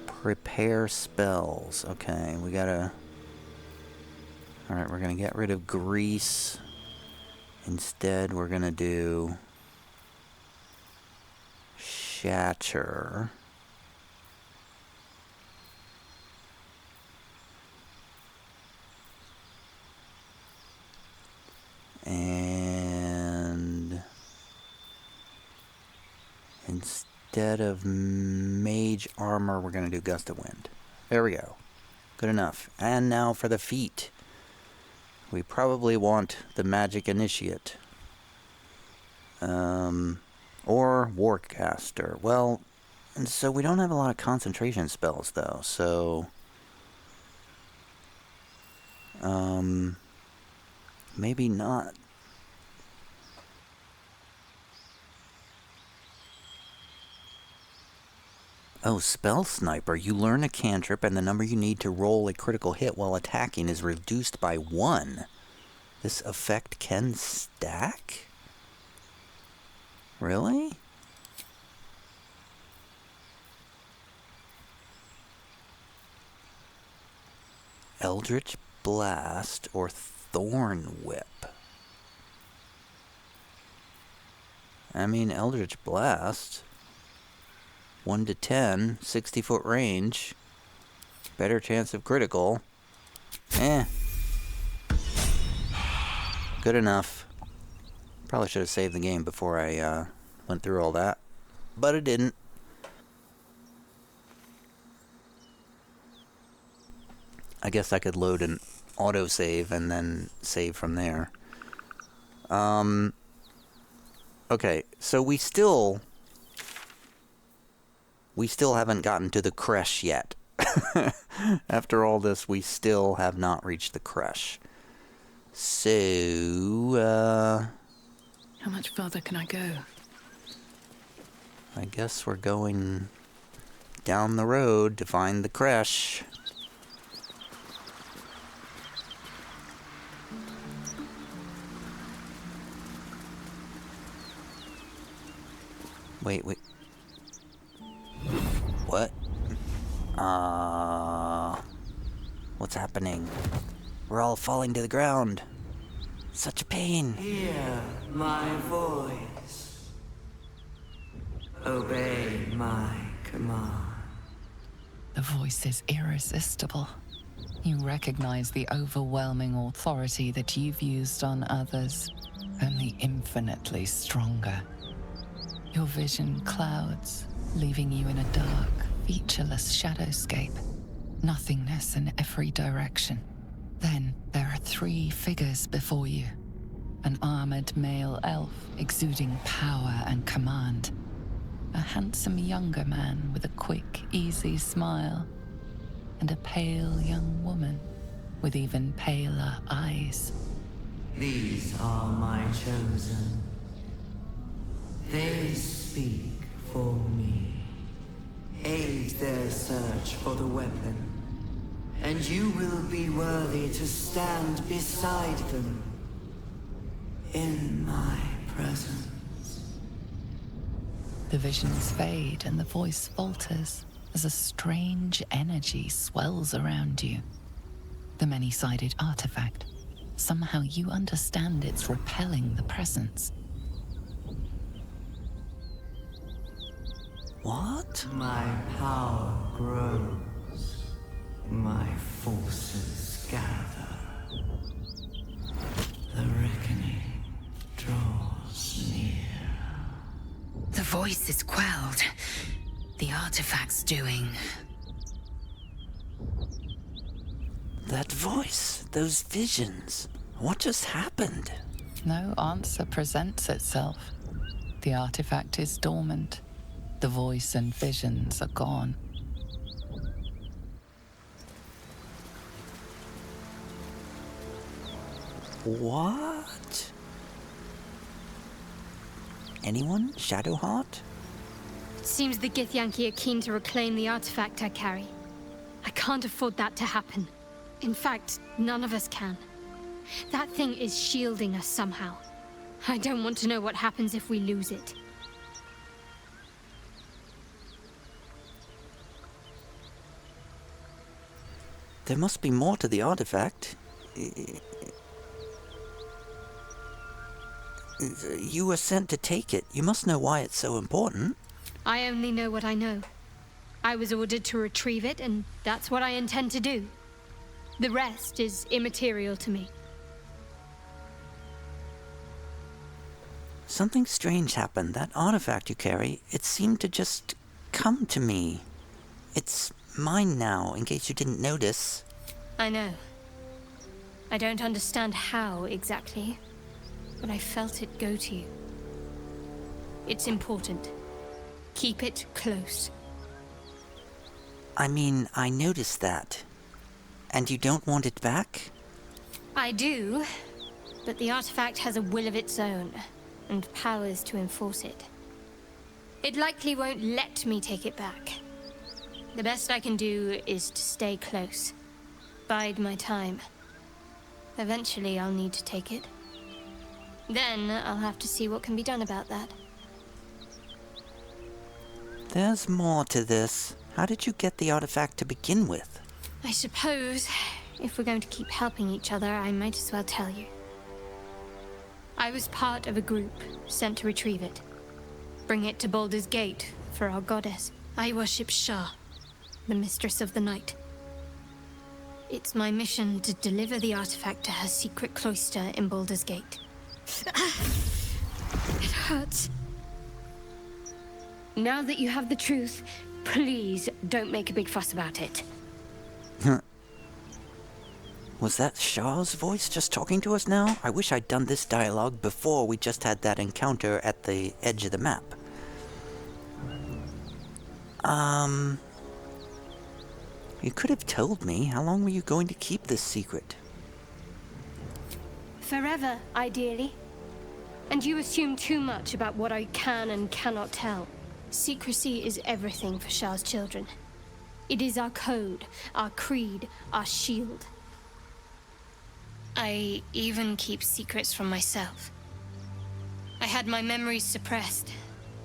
Prepare spells. Okay, we gotta... Alright, we're gonna get rid of Grease. Instead, we're gonna do... Shatter. And... Instead of mage armor, we're going to do gust of wind. There we go. Good enough. And now for the feat. We probably want the magic initiate. Or warcaster. Well, and so we don't have a lot of concentration spells though, so maybe not. Oh, Spell Sniper. You learn a cantrip and the number you need to roll a critical hit while attacking is reduced by 1. This effect can stack? Really? Eldritch Blast or Thorn Whip. I mean, Eldritch Blast. 1 to 10, 60-foot range. Better chance of critical. Good enough. Probably should have saved the game before I went through all that. But it didn't. I guess I could load an autosave and then save from there. Okay, so we still haven't gotten to the Creche yet. After all this, we still have not reached the Creche. So, how much further can I go? I guess we're going down the road to find the Creche. Wait. What? What's happening? We're all falling to the ground. Such a pain. Hear my voice. Obey my command. The voice is irresistible. You recognize the overwhelming authority that you've used on others, only infinitely stronger. Your vision clouds, leaving you in a dark, featureless shadowscape. Nothingness in every direction. Then there are 3 figures before you. An armored male elf exuding power and command. A handsome younger man with a quick, easy smile. And a pale young woman with even paler eyes. These are my chosen. They speak for me. Aid their search for the weapon, and you will be worthy to stand beside them in my presence. The visions fade and the voice falters as a strange energy swells around you. The many-sided artifact. Somehow you understand it's repelling the presence. What? My power grows. My forces gather. The reckoning draws near. The voice is quelled. The artifact's doing. That voice, those visions. What just happened? No answer presents itself. The artifact is dormant. The voice and visions are gone. What? Anyone? Shadowheart? Seems the Githyanki are keen to reclaim the artifact I carry. I can't afford that to happen. In fact, none of us can. That thing is shielding us somehow. I don't want to know what happens if we lose it. There must be more to the artifact. You were sent to take it. You must know why it's so important. I only know what I know. I was ordered to retrieve it, and that's what I intend to do. The rest is immaterial to me. Something strange happened. That artifact you carry, it seemed to just come to me. It's mine now, in case you didn't notice. I know. I don't understand how exactly, but I felt it go to you. It's important. Keep it close. I mean, I noticed that. And you don't want it back? I do, but the artifact has a will of its own, and powers to enforce it. It likely won't let me take it back. The best I can do is to stay close. Bide my time. Eventually I'll need to take it. Then I'll have to see what can be done about that. There's more to this. How did you get the artifact to begin with? I suppose, if we're going to keep helping each other, I might as well tell you. I was part of a group sent to retrieve it. Bring it to Baldur's Gate for our goddess. I worship Shah, the mistress of the night. It's my mission to deliver the artifact to her secret cloister in Baldur's Gate. It hurts. Now that you have the truth, please don't make a big fuss about it. Was that Shah's voice just talking to us now? I wish I'd done this dialogue before we just had that encounter at the edge of the map. You could have told me. How long were you going to keep this secret? Forever, ideally. And you assume too much about what I can and cannot tell. Secrecy is everything for Shah's children. It is our code, our creed, our shield. I even keep secrets from myself. I had my memories suppressed,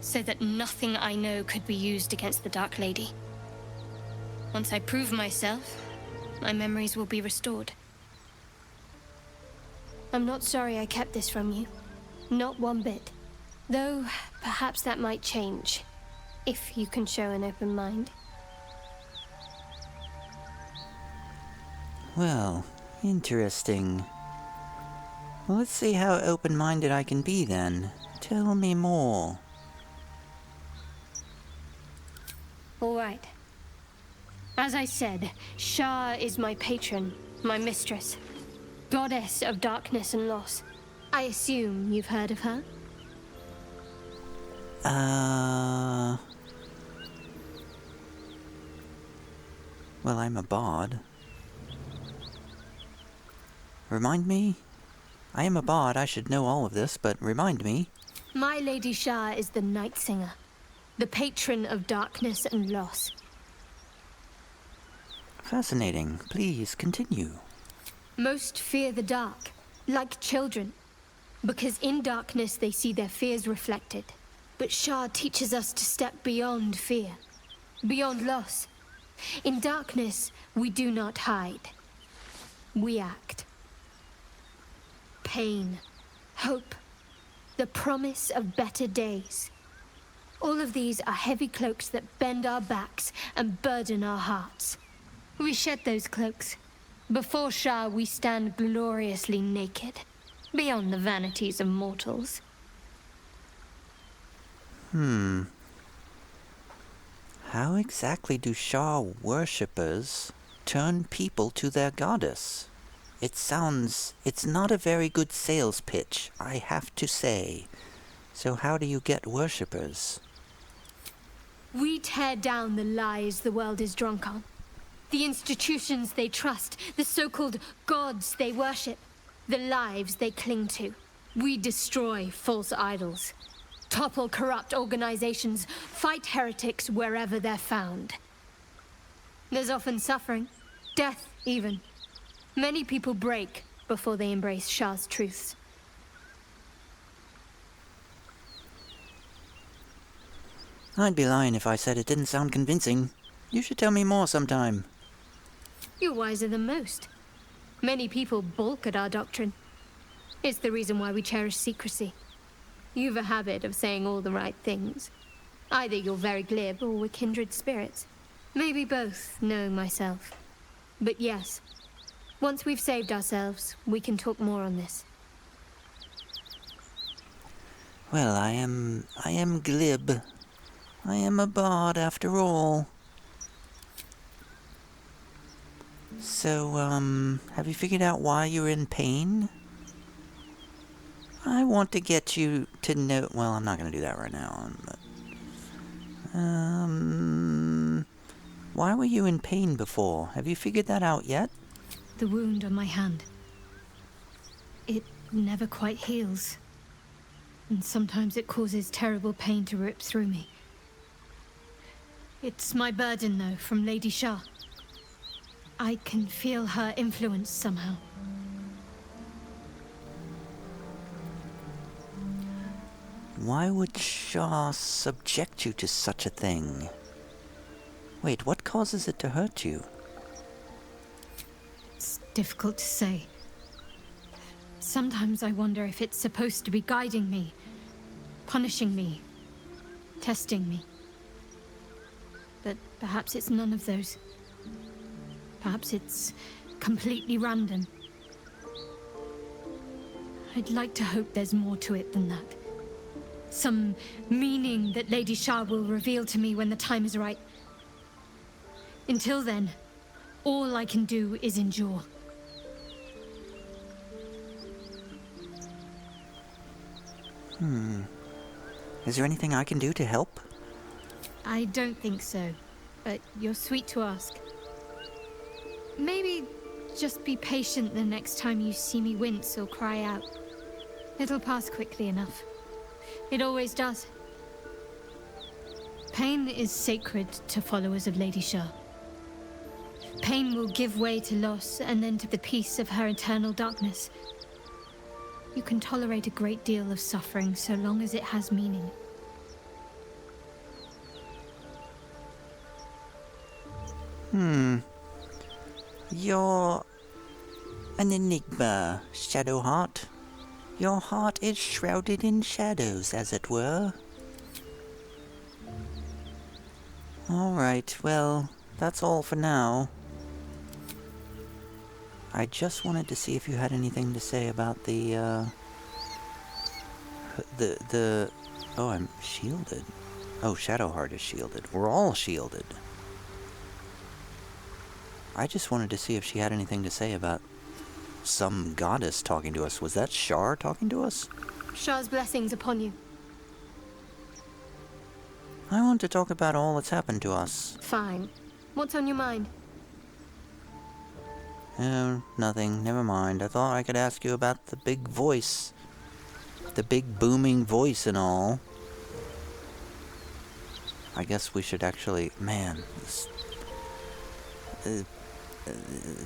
so that nothing I know could be used against the Dark Lady. Once I prove myself, my memories will be restored. I'm not sorry I kept this from you. Not one bit. Though, perhaps that might change, if you can show an open mind. Well, interesting. Well, let's see how open-minded I can be then. Tell me more. All right. As I said, Shah is my patron, my mistress. Goddess of darkness and loss. I assume you've heard of her? Well, I'm a bard. Remind me? I am a bard, I should know all of this, but remind me. My Lady Shah is the Night Singer, the patron of darkness and loss. Fascinating. Please, continue. Most fear the dark, like children, because in darkness they see their fears reflected. But Shah teaches us to step beyond fear, beyond loss. In darkness, we do not hide. We act. Pain, hope, the promise of better days. All of these are heavy cloaks that bend our backs and burden our hearts. We shed those cloaks. Before Shah, we stand gloriously naked, beyond the vanities of mortals. How exactly do Shah worshippers turn people to their goddess? It's not a very good sales pitch, I have to say. So how do you get worshippers? We tear down the lies the world is drunk on. The institutions they trust, the so-called gods they worship, the lives they cling to. We destroy false idols, topple corrupt organizations, fight heretics wherever they're found. There's often suffering, death even. Many people break before they embrace Shah's truths. I'd be lying if I said it didn't sound convincing. You should tell me more sometime. You're wiser than most. Many people balk at our doctrine. It's the reason why we cherish secrecy. You've a habit of saying all the right things. Either you're very glib or we're kindred spirits. Maybe both, knowing myself. But yes, once we've saved ourselves, we can talk more on this. Well, I am glib. I am a bard after all. So, have you figured out why you're in pain? I want to get you to know... Well, I'm not going to do that right now. But, why were you in pain before? Have you figured that out yet? The wound on my hand. It never quite heals. And sometimes it causes terrible pain to rip through me. It's my burden, though, from Lady Shah. I can feel her influence somehow. Why would Shah subject you to such a thing? Wait, what causes it to hurt you? It's difficult to say. Sometimes I wonder if it's supposed to be guiding me, punishing me, testing me. But perhaps it's none of those. Perhaps it's completely random. I'd like to hope there's more to it than that. Some meaning that Lady Shah will reveal to me when the time is right. Until then, all I can do is endure. Is there anything I can do to help? I don't think so, but you're sweet to ask. Maybe just be patient the next time you see me wince or cry out. It'll pass quickly enough. It always does. Pain is sacred to followers of Lady Shah. Pain will give way to loss and then to the peace of her eternal darkness. You can tolerate a great deal of suffering so long as it has meaning. You're an enigma, Shadowheart. Your heart is shrouded in shadows, as it were. Alright, well, that's all for now. I just wanted to see if you had anything to say about the oh, I'm shielded. Oh, Shadowheart is shielded. We're all shielded. I just wanted to see if she had anything to say about some goddess talking to us. Was that Shar talking to us? Shah's blessings upon you. I want to talk about all that's happened to us. Fine. What's on your mind? Oh, nothing. Never mind. I thought I could ask you about the big voice. The big booming voice and all. I guess we should actually... Man, this...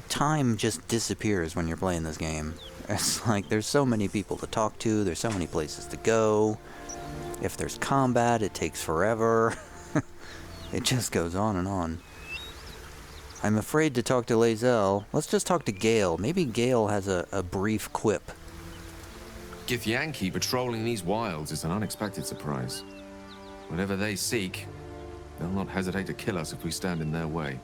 time just disappears when you're playing this game. It's like there's so many people to talk to, there's so many places to go. If there's combat, it takes forever. It just goes on and on. I'm afraid to talk to Lae'zel. Let's just talk to Gale. Maybe Gale has a brief quip. Githyanki patrolling these wilds is an unexpected surprise. Whatever they seek, they'll not hesitate to kill us if we stand in their way.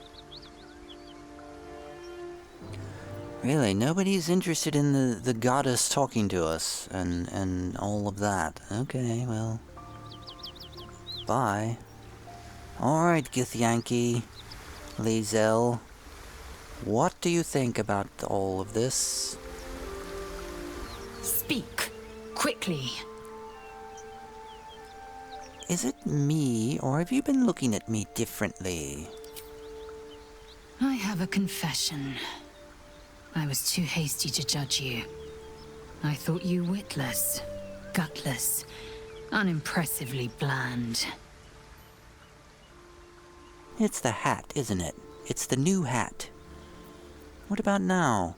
Really, nobody's interested in the goddess talking to us and all of that. Okay, well... Bye. Alright, Githyanki. Lae'zel. What do you think about all of this? Speak. Quickly. Is it me, or have you been looking at me differently? I have a confession. I was too hasty to judge you. I thought you witless, gutless, unimpressively bland. It's the hat, isn't it? It's the new hat. What about now?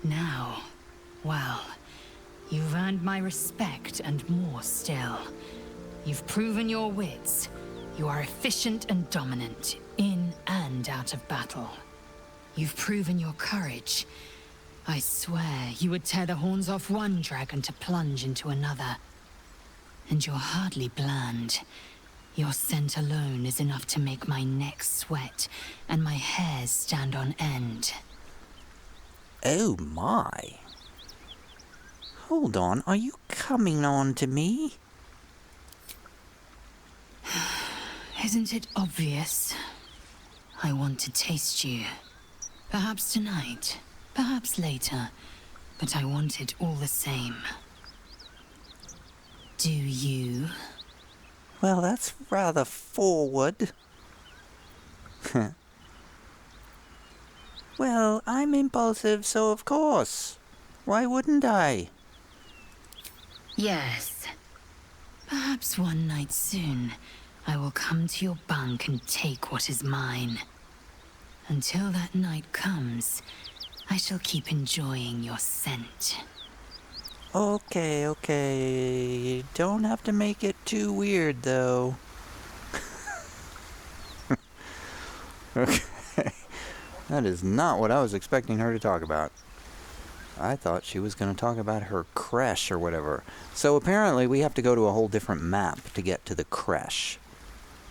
Now, well, you've earned my respect and more still. You've proven your wits. You are efficient and dominant, in and out of battle. You've proven your courage. I swear you would tear the horns off one dragon to plunge into another. And you're hardly bland. Your scent alone is enough to make my neck sweat and my hairs stand on end. Oh my. Hold on, are you coming on to me? Isn't it obvious? I want to taste you. Perhaps tonight, perhaps later, but I want it all the same. Do you? Well, that's rather forward. Well, I'm impulsive, so of course. Why wouldn't I? Yes. Perhaps one night soon, I will come to your bunk and take what is mine. Until that night comes, I shall keep enjoying your scent. Okay. Don't have to make it too weird, though. Okay. That is not what I was expecting her to talk about. I thought she was going to talk about her creche or whatever. So apparently we have to go to a whole different map to get to the creche.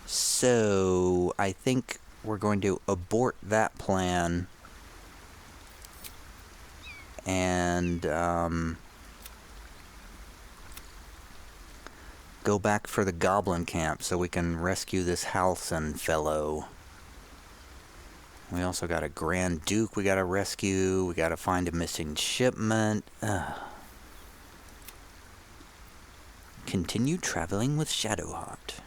So I think we're going to abort that plan and go back for the goblin camp so we can rescue this Halcyon fellow. We also got a Grand Duke we gotta rescue. We gotta find a missing shipment. Continue traveling with Shadowheart.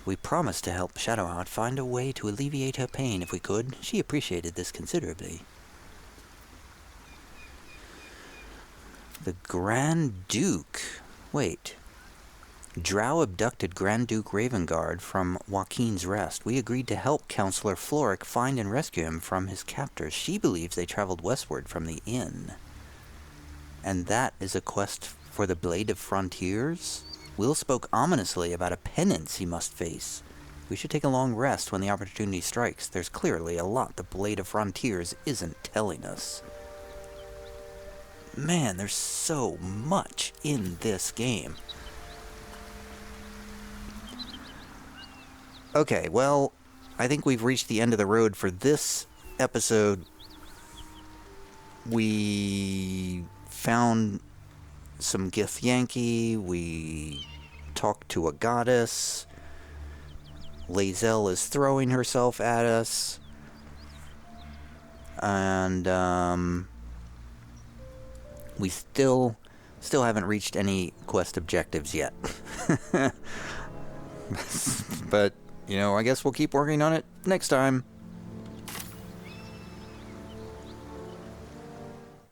We promised to help Shadowheart find a way to alleviate her pain if we could. She appreciated this considerably. The Grand Duke. Wait. Drow abducted Grand Duke Ravengard from Waukeen's Rest. We agreed to help Counselor Floric find and rescue him from his captors. She believes they traveled westward from the inn. And that is a quest for the Blade of Frontiers? Will spoke ominously about a penance he must face. We should take a long rest when the opportunity strikes. There's clearly a lot the Blade of Frontiers isn't telling us. Man, there's so much in this game. Okay, well, I think we've reached the end of the road for this episode. We found some Githyanki, we talked to a goddess, Lae'zel is throwing herself at us, and we still haven't reached any quest objectives yet. But, you know, I guess we'll keep working on it next time.